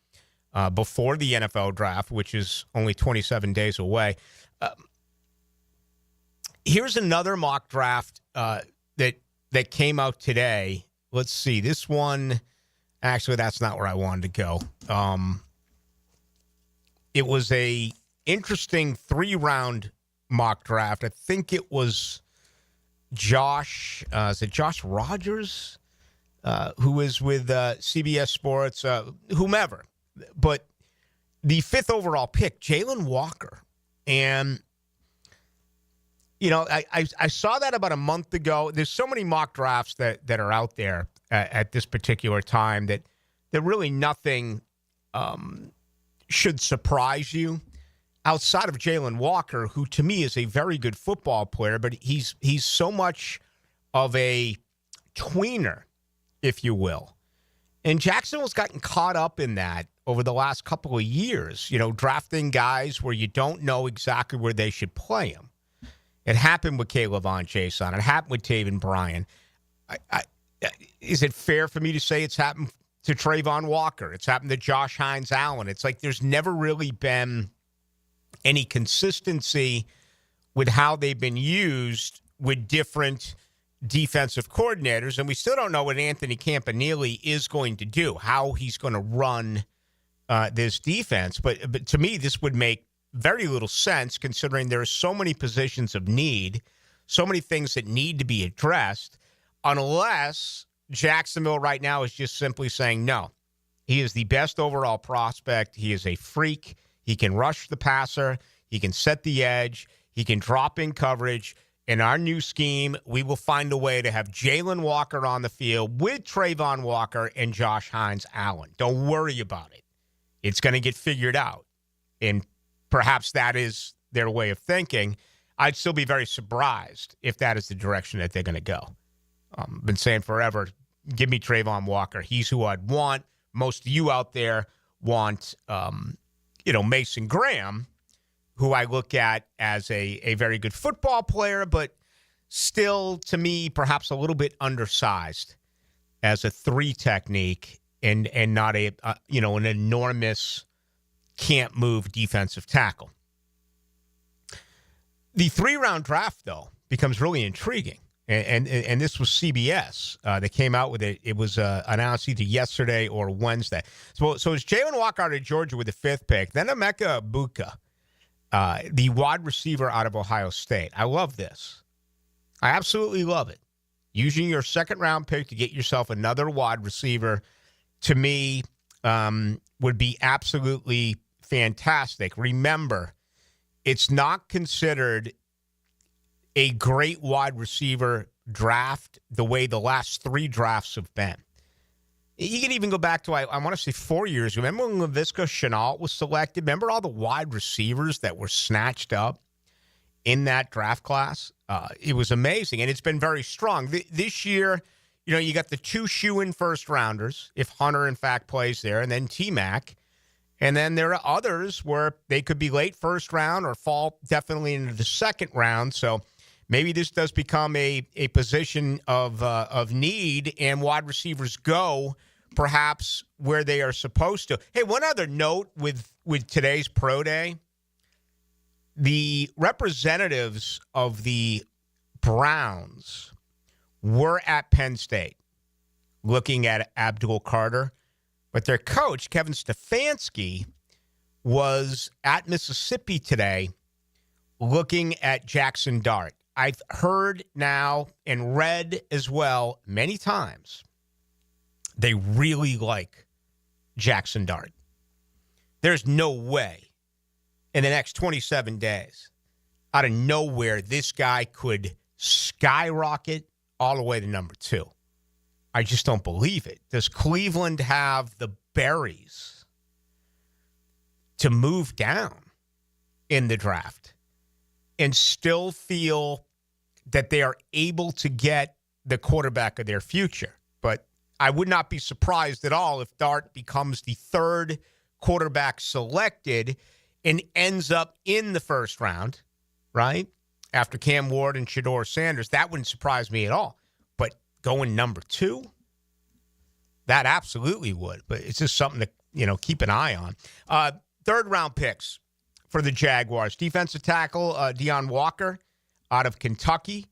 before the NFL draft, which is only 27 days away. Here's another mock draft that came out today. Let's see. This one, actually, that's not where I wanted to go. It was a interesting 3-round mock draft. I think it was Josh, is it Josh Rogers, who is with CBS Sports, whomever. But the 5th overall pick, Jalen Walker. And, you know, I saw that about a month ago. There's so many mock drafts that are out there at this particular time that really nothing should surprise you outside of Jalen Walker, who to me is a very good football player, but he's so much of a tweener, if you will. And Jacksonville's gotten caught up in that over the last couple of years, you know, drafting guys where you don't know exactly where they should play them. It happened with Caleb Von Jason. It happened with Taven Bryan. Is it fair for me to say it's happened to Trayvon Walker? It's happened to Josh Hines Allen. It's like there's never really been any consistency with how they've been used with different defensive coordinators, and we still don't know what Anthony Campanile is going to do, how he's going to run this defense. But to me, this would make very little sense considering there are so many positions of need, so many things that need to be addressed, unless Jacksonville right now is just simply saying, no, he is the best overall prospect. He is a freak. He can rush the passer. He can set the edge. He can drop in coverage. In our new scheme, we will find a way to have Jalen Walker on the field with Trayvon Walker and Josh Hines Allen. Don't worry about it. It's going to get figured out. And perhaps that is their way of thinking. I'd still be very surprised if that is the direction that they're going to go. I've been saying forever, give me Trayvon Walker. He's who I'd want. Most of you out there want, Mason Graham, who I look at as a very good football player, but still, to me, perhaps a little bit undersized as a 3 technique and not an enormous can't-move defensive tackle. The 3-round draft, though, becomes really intriguing, and this was CBS. They came out with it. It was announced either yesterday or Wednesday. So it's Jalen Walker out of Georgia with the 5th pick, then Emeka Egbuka, the wide receiver out of Ohio State. I love this. I absolutely love it. Using your 2nd-round pick to get yourself another wide receiver, to me, would be absolutely fantastic. Remember, it's not considered a great wide receiver draft the way the last 3 drafts have been. You can even go back to, I want to say 4 years. Remember when Laviska Shenault was selected? Remember all the wide receivers that were snatched up in that draft class? It was amazing, and it's been very strong. This year, you got the 2 shoe-in first-rounders, if Hunter, in fact, plays there, and then T-Mac. And then there are others where they could be late first round or fall definitely into the 2nd round. So maybe this does become a position of need, and wide receivers go perhaps where they are supposed to. Hey, one other note with today's pro day, the representatives of the Browns were at Penn State looking at Abdul Carter, but their coach, Kevin Stefanski, was at Mississippi today looking at Jackson Dart. I've heard now and read as well many times they really like Jackson Dart. There's no way in the next 27 days, out of nowhere, this guy could skyrocket all the way to number 2. I just don't believe it. Does Cleveland have the berries to move down in the draft and still feel that they are able to get the quarterback of their future? But I would not be surprised at all if Dart becomes the 3rd quarterback selected and ends up in the 1st round, right? After Cam Ward and Shedeur Sanders. That wouldn't surprise me at all. But going number 2, that absolutely would. But it's just something to, keep an eye on. 3rd-round picks for the Jaguars. Defensive tackle Deion Walker out of Kentucky.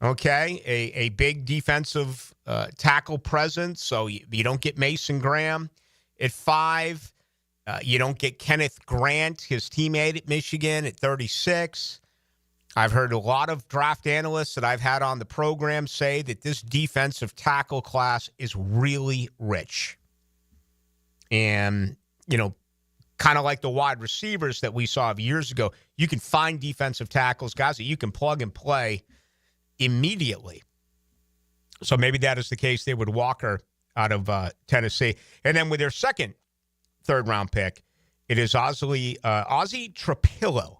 Okay, a big defensive tackle presence, so you don't get Mason Graham. At 5, you don't get Kenneth Grant, his teammate at Michigan, at 36. I've heard a lot of draft analysts that I've had on the program say that this defensive tackle class is really rich. And, kind of like the wide receivers that we saw years ago. You can find defensive tackles, guys that you can plug and play immediately. So maybe that is the case there with Walker out of Tennessee. And then with their second third-round pick, it is Ozzie Trapillo,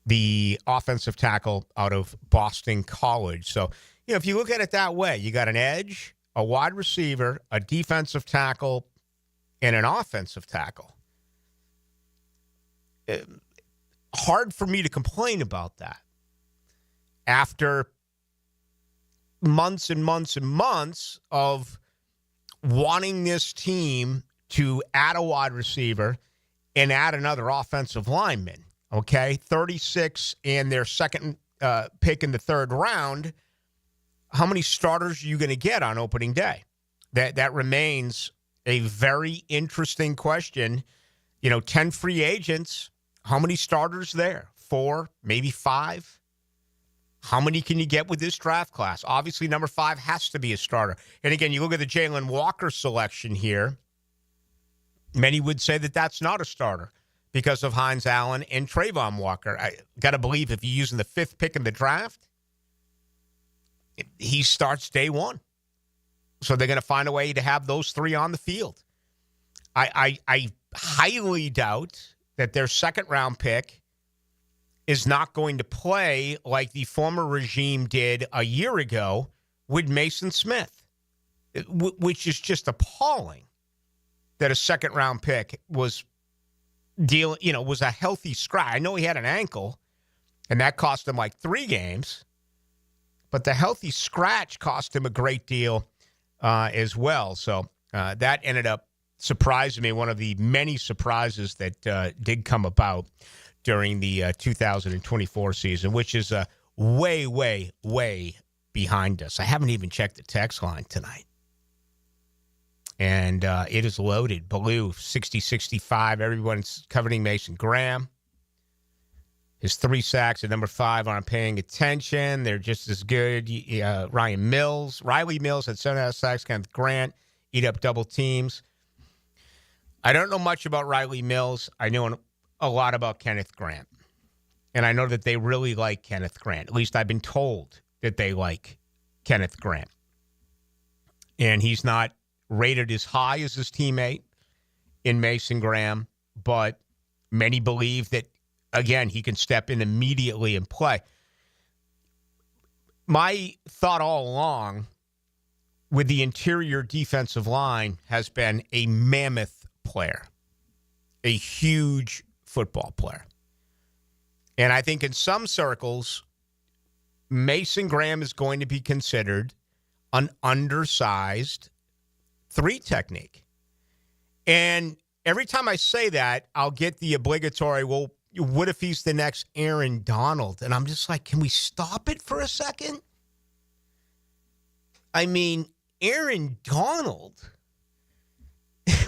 the offensive tackle out of Boston College. So, if you look at it that way, you got an edge, a wide receiver, a defensive tackle, and an offensive tackle. Hard for me to complain about that. After months and months and months of wanting this team to add a wide receiver and add another offensive lineman, okay? 36 and their second pick in the third round. How many starters are you going to get on opening day? That remains a very interesting question. 10 free agents. How many starters there? 4, maybe 5? How many can you get with this draft class? Obviously, number 5 has to be a starter. And again, you look at the Jalen Walker selection here. Many would say that that's not a starter because of Hines Allen and Trayvon Walker. I got to believe if you're using the 5th pick in the draft, he starts day one. So they're going to find a way to have those 3 on the field. I highly doubt that their second-round pick is not going to play like the former regime did a year ago with Mason Smith, which is just appalling that a second-round pick was a healthy scratch. I know he had an ankle, and that cost him like 3 games. But the healthy scratch cost him a great deal as well. So that ended up surprising me, one of the many surprises that did come about during the 2024 season, which is way, way, way behind us. I haven't even checked the text line tonight. And it is loaded. Ballou, 60-65. Everyone's covering Mason Graham. His 3 sacks at number 5 aren't paying attention. They're just as good. Riley Mills had 7 sacks. Kenneth Grant eat up double teams. I don't know much about Riley Mills. I know a lot about Kenneth Grant. And I know that they really like Kenneth Grant. At least I've been told that they like Kenneth Grant. And he's not rated as high as his teammate in Mason Graham, but many believe that, again, he can step in immediately and play. My thought all along with the interior defensive line has been a mammoth player, a huge football player. And I think in some circles, Mason Graham is going to be considered an undersized 3 technique. And every time I say that, I'll get the obligatory, well, what if he's the next Aaron Donald? And I'm just like, can we stop it for a second? I mean, Aaron Donald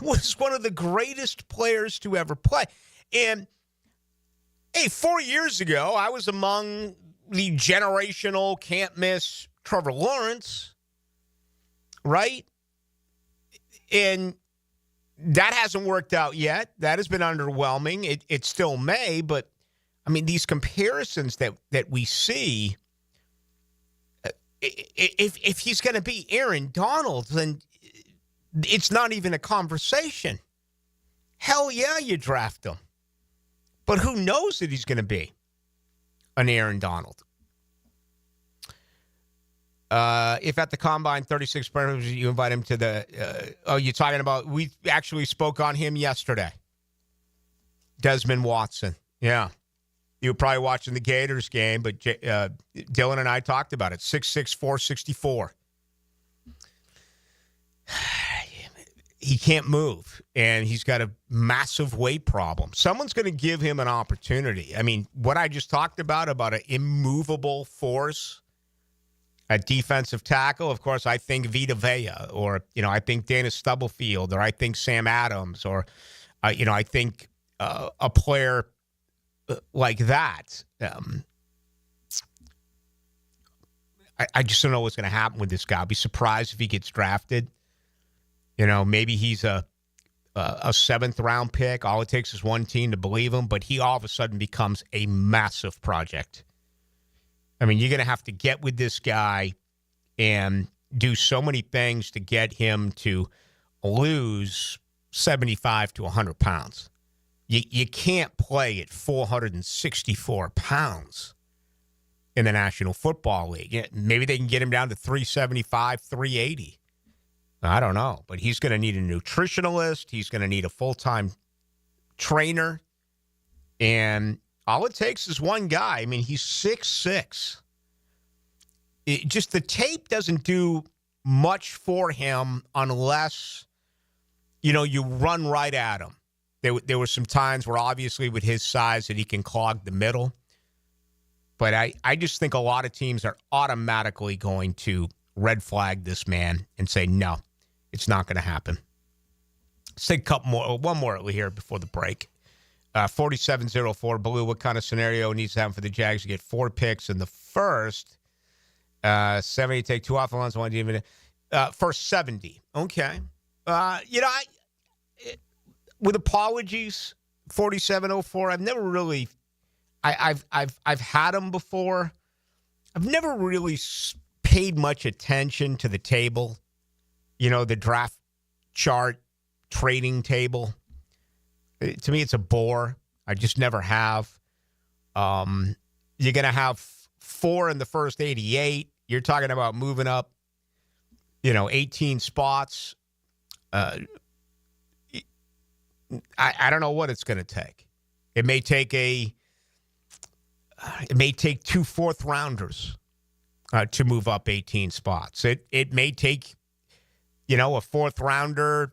was one of the greatest players to ever play. And, hey, 4 years ago, I was among the generational can't-miss Trevor Lawrence, right? And that hasn't worked out yet. That has been underwhelming. It still may, but, I mean, these comparisons that we see, if he's going to be Aaron Donald, then it's not even a conversation. Hell yeah, you draft him. But who knows that he's going to be an Aaron Donald? If at the Combine 36 you invite him to the, you're talking about, we actually spoke on him yesterday. Desmond Watson. Yeah. You were probably watching the Gators game, but Dylan and I talked about it. 6'6", 464. He can't move, and he's got a massive weight problem. Someone's going to give him an opportunity. I mean, what I just talked about an immovable force at defensive tackle, of course, I think Vita Vea, or, I think Dana Stubblefield, or I think Sam Adams, or, I think a player like that. I just don't know what's going to happen with this guy. I'll be surprised if he gets drafted. Maybe he's a a seventh-round pick. All it takes is one team to believe him, but he all of a sudden becomes a massive project. I mean, you're going to have to get with this guy and do so many things to get him to lose 75 to 100 pounds. You can't play at 464 pounds in the National Football League. Maybe they can get him down to 375, 380. I don't know. But he's going to need a nutritionalist. He's going to need a full-time trainer. And all it takes is one guy. I mean, he's 6'6". Just the tape doesn't do much for him unless, you run right at him. There were some times where obviously with his size that he can clog the middle. But I just think a lot of teams are automatically going to red flag this man and say, no, it's not going to happen. Let's take one more here before the break. 4704, Ballou, what kind of scenario needs to happen for the Jags to get 4 picks in the first? 70, take 2 off ones, 1 even. First 70. Okay. With apologies, 4704, I've never really, I've had them before. I've never really paid much attention to the table, the draft chart, trading table. To me, it's a bore. I just never have. You're going to have 4 in the first 88. You're talking about moving up, 18 spots. I don't know what it's going to take. It may take 2 fourth-rounders to move up 18 spots. It may take, a fourth-rounder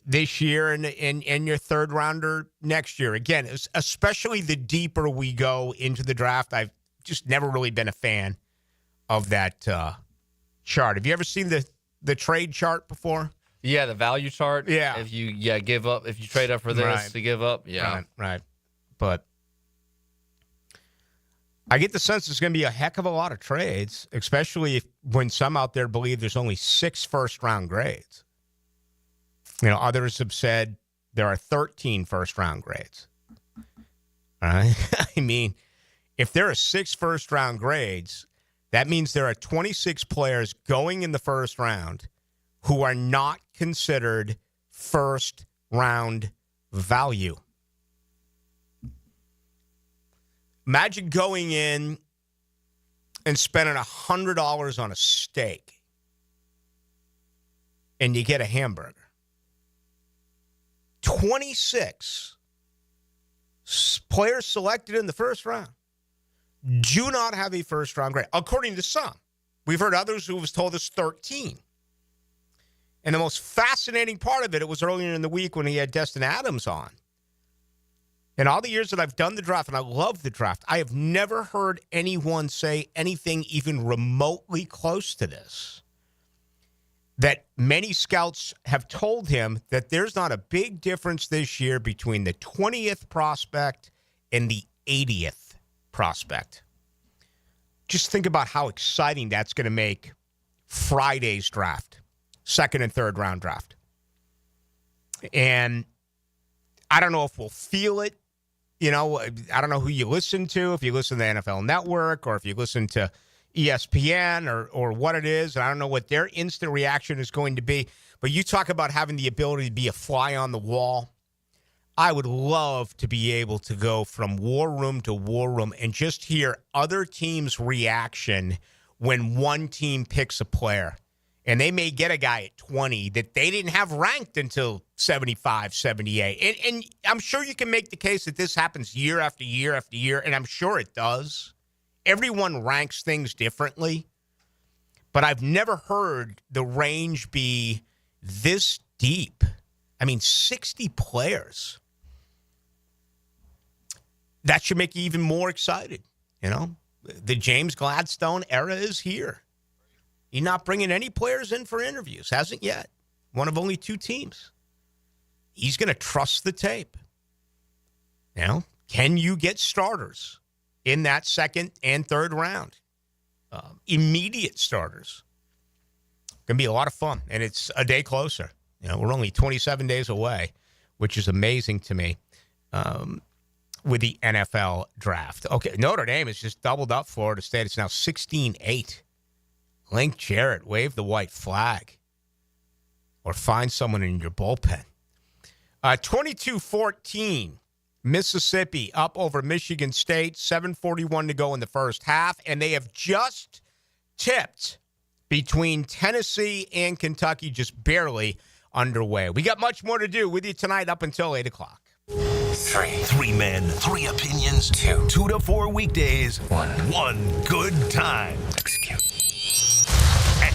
this year and your third-rounder next year. Again, especially the deeper we go into the draft, I've just never really been a fan of that chart. Have you ever seen the trade chart before? Yeah, the value chart. Yeah. If you give up, if you trade up for this to give up. Yeah. Right. But I get the sense there's going to be a heck of a lot of trades, especially when some out there believe there's only 6 first-round grades. Others have said there are 13 first-round grades. All right? I mean, if there are 6 first-round grades, that means there are 26 players going in the first round who are not considered first-round value. Imagine going in and spending $100 on a steak, and you get a hamburger. 26 players selected in the first round do not have a first-round grade, according to some. We've heard others who have told us 13. And the most fascinating part of it was earlier in the week when he had Destin Adams on. In all the years that I've done the draft, and I love the draft, I have never heard anyone say anything even remotely close to this. That many scouts have told him that there's not a big difference this year between the 20th prospect and the 80th prospect. Just think about how exciting that's going to make Friday's draft. Second and third round draft. And I don't know if we'll feel it. I don't know who you listen to, if you listen to the NFL Network or if you listen to ESPN or what it is. And I don't know what their instant reaction is going to be. But you talk about having the ability to be a fly on the wall. I would love to be able to go from war room to war room and just hear other teams' reaction when one team picks a player. And they may get a guy at 20 that they didn't have ranked until 75, 78. And I'm sure you can make the case that this happens year after year after year, and I'm sure it does. Everyone ranks things differently. But I've never heard the range be this deep. I mean, 60 players. That should make you even more excited, The James Gladstone era is here. He's not bringing any players in for interviews. Hasn't yet. One of only 2 teams. He's going to trust the tape. Can you get starters in that second and third round? Immediate starters. Going to be a lot of fun, and it's a day closer. We're only 27 days away. which is amazing to me, with the NFL draft. Okay, Notre Dame has just doubled up Florida State. It's now 16-8. Link Jarrett, wave the white flag. Or find someone in your bullpen. 22-14. Mississippi up over Michigan State. 7:41 to go in the first half. And they have just tipped between Tennessee and Kentucky, just barely underway. We got much more to do with you tonight up until 8 o'clock. Three men, three opinions, 2 to 4 weekdays, one good time. Execute.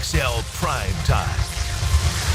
XL Prime Time.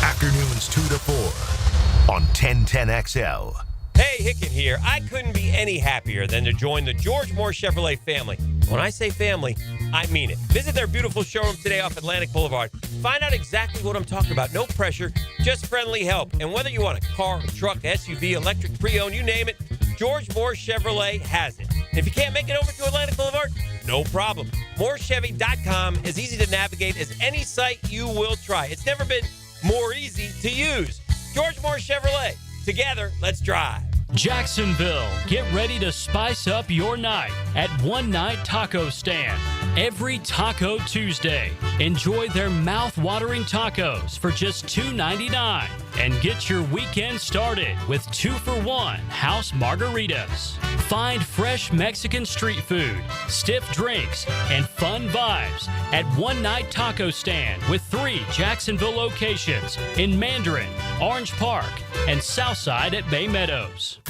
Afternoons 2 to 4 on 1010XL. Hey, Hicken here. I couldn't be any happier than to join the George Moore Chevrolet family. When I say family, I mean it. Visit their beautiful showroom today off Atlantic Boulevard. Find out exactly what I'm talking about. No pressure, just friendly help. And whether you want a car, a truck, SUV, electric, pre-owned, you name it, George Moore Chevrolet has it. And if you can't make it over to Atlantic Boulevard, no problem. MooreChevy.com is easy to navigate as any site you will try. It's never been more easy to use. George Moore Chevrolet. Together, let's drive. Jacksonville, get ready to spice up your night at One Night Taco Stand. Every Taco Tuesday, enjoy their mouth-watering tacos for just $2.99 and get your weekend started with 2-for-1 house margaritas. Find fresh Mexican street food, stiff drinks, and fun vibes at One Night Taco Stand with 3 Jacksonville locations in Mandarin, Orange Park, and Southside at Bay Meadows.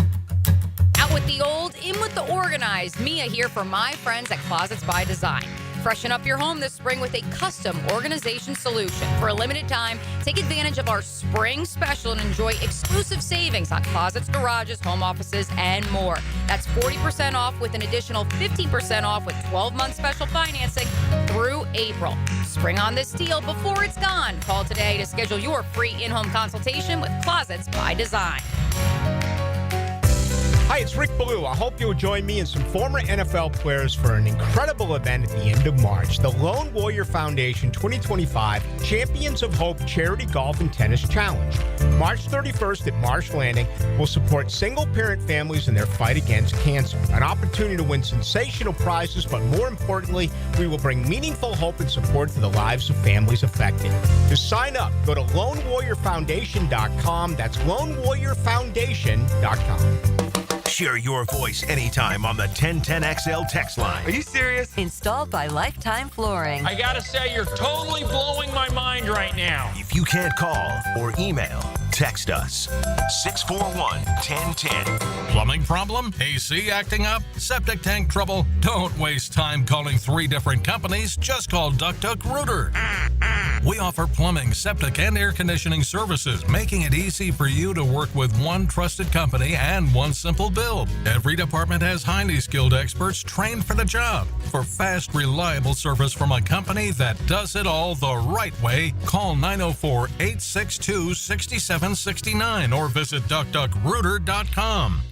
Out with the old, in with the organized. Mia here for my friends at Closets by Design. Freshen up your home this spring with a custom organization solution. For a limited time, take advantage of our spring special and enjoy exclusive savings on closets, garages, home offices, and more. That's 40% off with an additional 50% off with 12-month special financing through April. Spring on this deal before it's gone. Call today to schedule your free in-home consultation with Closets by Design. Hi, it's Rick Ballou. I hope you'll join me and some former NFL players for an incredible event at the end of March, the Lone Warrior Foundation 2025 Champions of Hope Charity Golf and Tennis Challenge. March 31st at Marsh Landing will support single-parent families in their fight against cancer. An opportunity to win sensational prizes, but more importantly, we will bring meaningful hope and support to the lives of families affected. To sign up, go to LoneWarriorFoundation.com. That's LoneWarriorFoundation.com. Share your voice anytime on the 1010XL text line. Are you serious? Installed by Lifetime Flooring. I gotta say, you're totally blowing my mind right now. If you can't call or email, text us. 641-1010. Plumbing problem? AC acting up? Septic tank trouble? Don't waste time calling 3 different companies. Just call Duck Rooter. We offer plumbing, septic, and air conditioning services, making it easy for you to work with one trusted company and one simple build. Every department has highly skilled experts trained for the job. For fast, reliable service from a company that does it all the right way, call 904-862-6769 or visit duckduckrooter.com.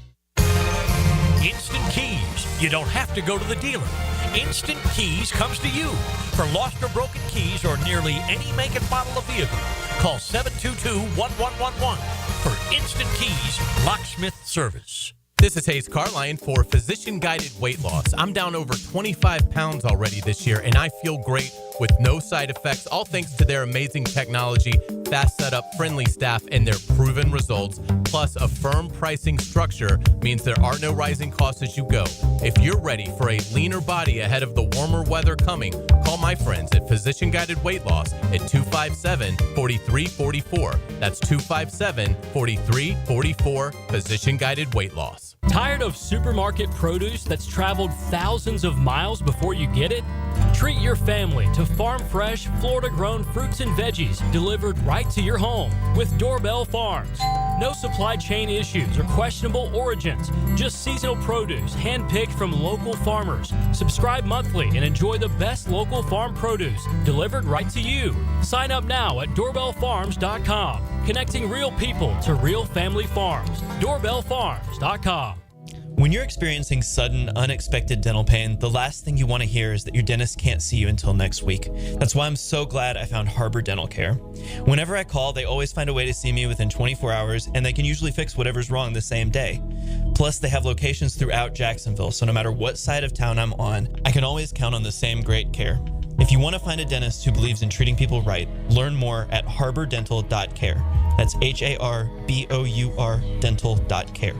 Instant Keys. You don't have to go to the dealer. Instant Keys comes to you. For lost or broken keys or nearly any make and model of vehicle, call 722-1111 for Instant Keys locksmith service. This is Hayes Carline for Physician-Guided Weight Loss. I'm down over 25 pounds already this year, and I feel great with no side effects, all thanks to their amazing technology, fast setup, friendly staff, and their proven results. Plus, a firm pricing structure means there are no rising costs as you go. If you're ready for a leaner body ahead of the warmer weather coming, call my friends at Physician Guided Weight Loss at 257-4344. That's 257-4344, Physician Guided Weight Loss. Tired of supermarket produce that's traveled thousands of miles before you get it? Treat your family to farm-fresh, Florida-grown fruits and veggies delivered right to your home with Doorbell Farms. No supply chain issues or questionable origins, just seasonal produce handpicked from local farmers. Subscribe monthly and enjoy the best local farm produce delivered right to you. Sign up now at doorbellfarms.com, connecting real people to real family farms. Doorbellfarms.com. When you're experiencing sudden, unexpected dental pain, the last thing you want to hear is that your dentist can't see you until next week. That's why I'm so glad I found Harbor Dental Care. Whenever I call, they always find a way to see me within 24 hours, and they can usually fix whatever's wrong the same day. Plus, they have locations throughout Jacksonville, so no matter what side of town I'm on, I can always count on the same great care. If you want to find a dentist who believes in treating people right, learn more at harbordental.care. That's HARBOUR dental.care.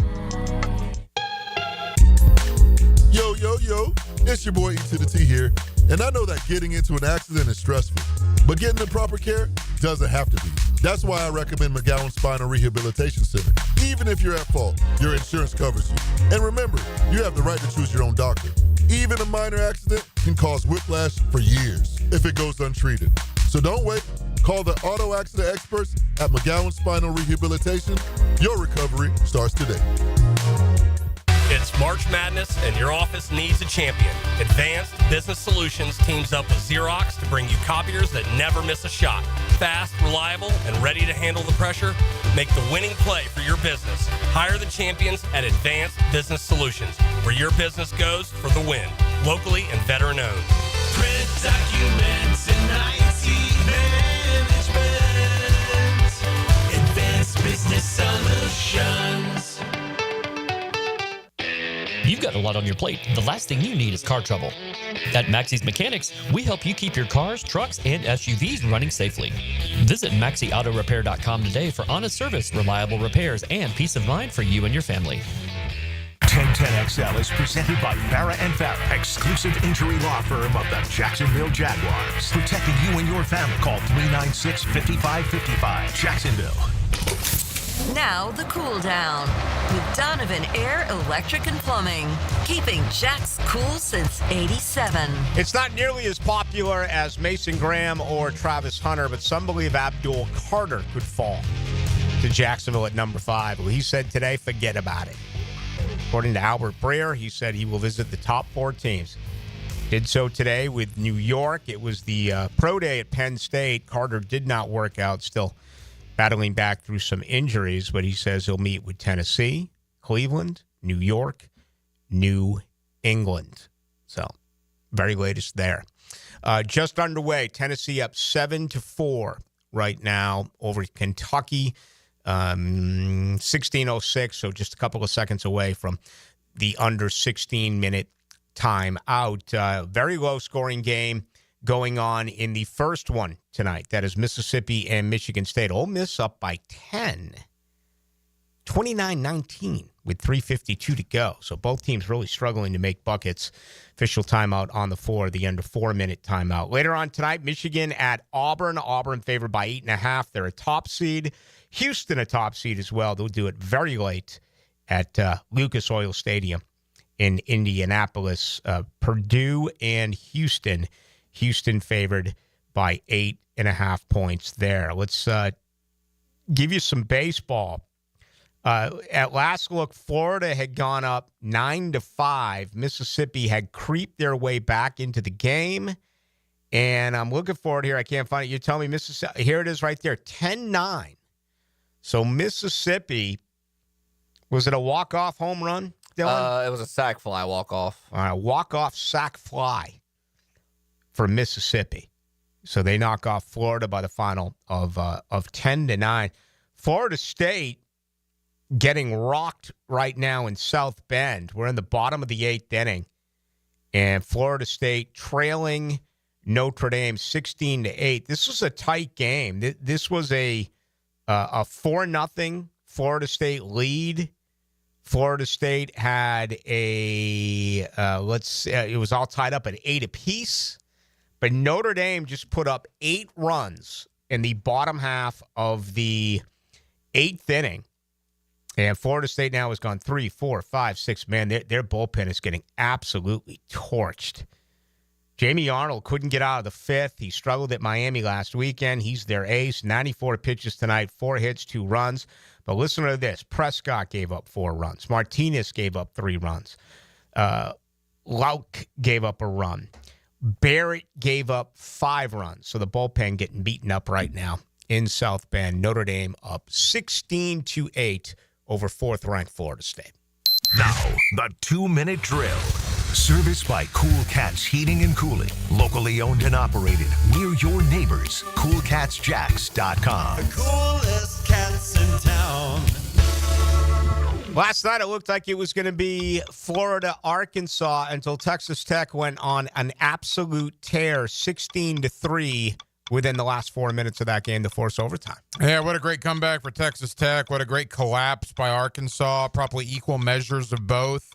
Yo, it's your boy E to the T here, and I know that getting into an accident is stressful, but getting the proper care doesn't have to be. That's why I recommend McGowan Spinal Rehabilitation Center. Even if you're at fault, your insurance covers you. And remember, you have the right to choose your own doctor. Even a minor accident can cause whiplash for years if it goes untreated. So don't wait. Call the auto accident experts at McGowan Spinal Rehabilitation. Your recovery starts today. It's March Madness, and your office needs a champion. Advanced Business Solutions teams up with Xerox to bring you copiers that never miss a shot. Fast, reliable, and ready to handle the pressure. Make the winning play for your business. Hire the champions at Advanced Business Solutions, where your business goes for the win. Locally and veteran-owned. Print documents and IT management. Advanced Business Solutions. You've got a lot on your plate. The last thing you need is car trouble. At Maxie's Mechanics, we help you keep your cars, trucks, and SUVs running safely. Visit MaxieAutoRepair.com today for honest service, reliable repairs, and peace of mind for you and your family. 1010XL is presented by Farah and Farah, exclusive injury law firm of the Jacksonville Jaguars. Protecting you and your family. Call 396-5555. Jacksonville. Now the cool down with Donovan Air, Electric and Plumbing, keeping Jack's cool since '87. It's not nearly as popular as Mason Graham or Travis Hunter, but some believe Abdul Carter could fall to Jacksonville at number 5. Well, he said today, forget about it. According to Albert Breer, he said he will visit the top 4 teams. Did so today with New York. It was the pro day at Penn State. Carter did not work out, still battling back through some injuries, but he says he'll meet with Tennessee, Cleveland, New York, New England. So, very latest there. Just underway, Tennessee up 7-4 right now over Kentucky. 16:06, so just a couple of seconds away from the under 16-minute time out. Very low-scoring game going on in the first one tonight. That is Mississippi and Michigan State. Ole Miss up by 10, 29-19 with 3:52 to go. So both teams really struggling to make buckets. Official timeout on the floor, the under 4-minute timeout. Later on tonight, Michigan at Auburn. Auburn favored by 8.5. They're a top seed. Houston a top seed as well. They'll do it very late at Lucas Oil Stadium in Indianapolis. Purdue and Houston. Houston favored by 8.5 points there. Let's give you some baseball. At last look, Florida had gone up 9-5. Mississippi had creeped their way back into the game. And I'm looking for it here. I can't find it. You tell me Mississippi. Here it is right there, 10-9. So Mississippi, was it a walk-off home run, Dylan? It was a sac fly walk-off. All right, walk-off sac fly for Mississippi. So they knock off Florida by the final of 10-9. Florida State getting rocked right now in South Bend. We're in the bottom of the 8th inning. And Florida State trailing Notre Dame 16-8. This was a tight game. This was a 4-0 Florida State lead. Florida State had it was all tied up at 8 apiece. But Notre Dame just put up 8 runs in the bottom half of the 8th inning. And Florida State now has gone 3, 4, 5, 6. Man, their bullpen is getting absolutely torched. Jamie Arnold couldn't get out of the 5th. He struggled at Miami last weekend. He's their ace. 94 pitches tonight, 4 hits, 2 runs. But listen to this. Prescott gave up 4 runs. Martinez gave up 3 runs. Lauk gave up a run. Barrett gave up 5 runs. So the bullpen getting beaten up right now in South Bend. Notre Dame up 16-8 over 4th-ranked Florida State. Now, the 2-minute drill. Serviced by Cool Cats Heating and Cooling. Locally owned and operated. We're your neighbors. CoolCatsJacks.com. The coolest cats in town. Last night, it looked like it was going to be Florida-Arkansas until Texas Tech went on an absolute tear, 16-3, within the last 4 minutes of that game to force overtime. Yeah, what a great comeback for Texas Tech. What a great collapse by Arkansas. Probably equal measures of both.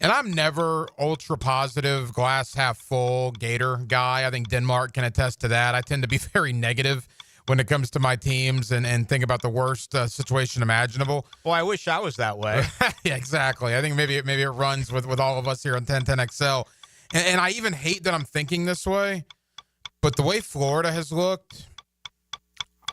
And I'm never ultra positive, glass half full Gator guy. I think Denmark can attest to that. I tend to be very negative when it comes to my teams and think about the worst situation imaginable. Well, I wish I was that way. Yeah, exactly. I think maybe it runs with all of us here on 1010XL. And I even hate that I'm thinking this way. But the way Florida has looked,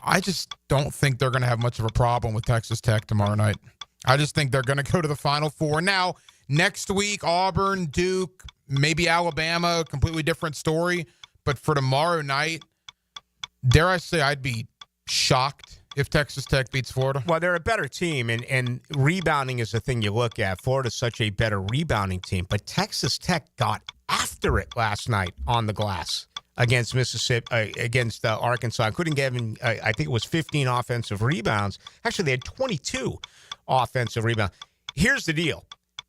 I just don't think they're going to have much of a problem with Texas Tech tomorrow night. I just think they're going to go to the Final Four. Now, next week, Auburn, Duke, maybe Alabama, completely different story. But for tomorrow night, dare I say I'd be shocked if Texas Tech beats Florida. Well, they're a better team, and rebounding is the thing you look at. Florida's such a better rebounding team. But Texas Tech got after it last night on the glass against Arkansas. Couldn't get in, I think it was 15 offensive rebounds. Actually, they had 22 offensive rebounds. Here's the deal.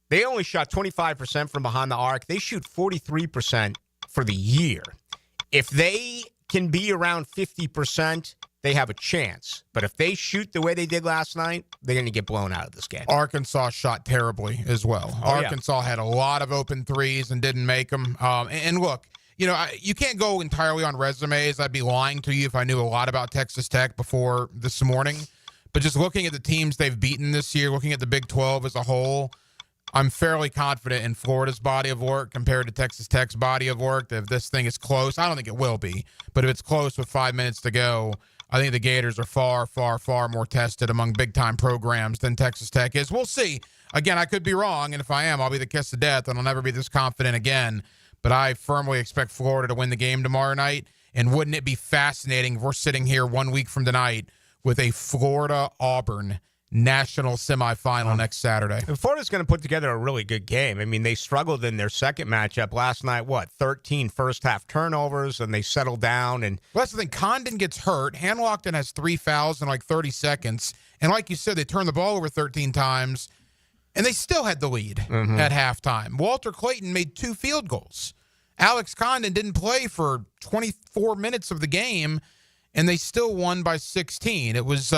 They only shot 25% from behind the arc. They shoot 43% for the year. If they can be around 50%, they have a chance. But if they shoot the way they did last night, they're going to get blown out of this game. Arkansas shot terribly as well. Arkansas had a lot of open threes and didn't make them. And look, you can't go entirely on resumes. I'd be lying to you if I knew a lot about Texas Tech before this morning. But just looking at the teams they've beaten this year, looking at the Big 12 as a whole, I'm fairly confident in Florida's body of work compared to Texas Tech's body of work. If this thing is close, I don't think it will be, but if it's close with 5 minutes to go, I think the Gators are far, far, far more tested among big-time programs than Texas Tech is. We'll see. Again, I could be wrong, and if I am, I'll be the kiss of death, and I'll never be this confident again. But I firmly expect Florida to win the game tomorrow night, and wouldn't it be fascinating if we're sitting here 1 week from tonight with a Florida-Auburn national semifinal next Saturday. And Florida's going to put together a really good game. I mean, they struggled in their second matchup last night. 13 first-half turnovers, and they settled down. And well, that's the thing. Condon gets hurt. Hanlockton has 3 fouls in 30 seconds. And like you said, they turned the ball over 13 times, and they still had the lead at halftime. Walter Clayton made 2 field goals. Alex Condon didn't play for 24 minutes of the game, and they still won by 16. It was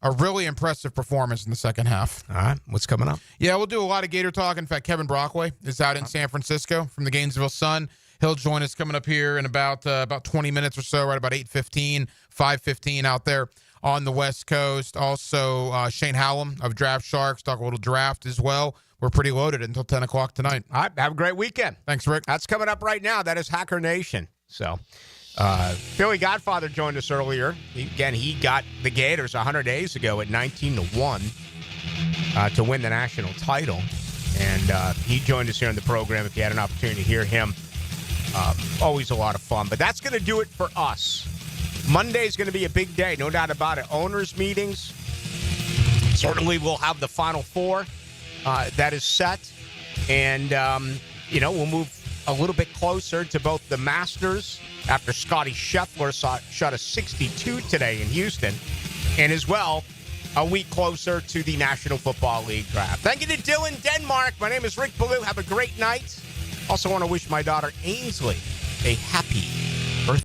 a really impressive performance in the second half. All right. What's coming up? Yeah, we'll do a lot of Gator talk. In fact, Kevin Brockway is out in San Francisco from the Gainesville Sun. He'll join us coming up here in about 20 minutes or so, right about 8:15, 5:15 out there on the West Coast. Also, Shane Hallam of Draft Sharks, talk a little draft as well. We're pretty loaded until 10 o'clock tonight. All right. Have a great weekend. Thanks, Rick. That's coming up right now. That is Hacker Nation. So, Billy Godfather joined us earlier. He got the Gators 100 days ago at 19-1 to win the national title. And he joined us here on the program. If you had an opportunity to hear him, always a lot of fun. But that's going to do it for us. Monday's going to be a big day, no doubt about it. Owners' meetings. Certainly we'll have the Final Four that is set. And, we'll move a little bit closer to both the Masters after Scotty Scheffler shot a 62 today in Houston, and as well a week closer to the National Football League draft. Thank you to Dylan Denmark. My name is Rick Ballou. Have a great night. Also want to wish my daughter Ainsley a happy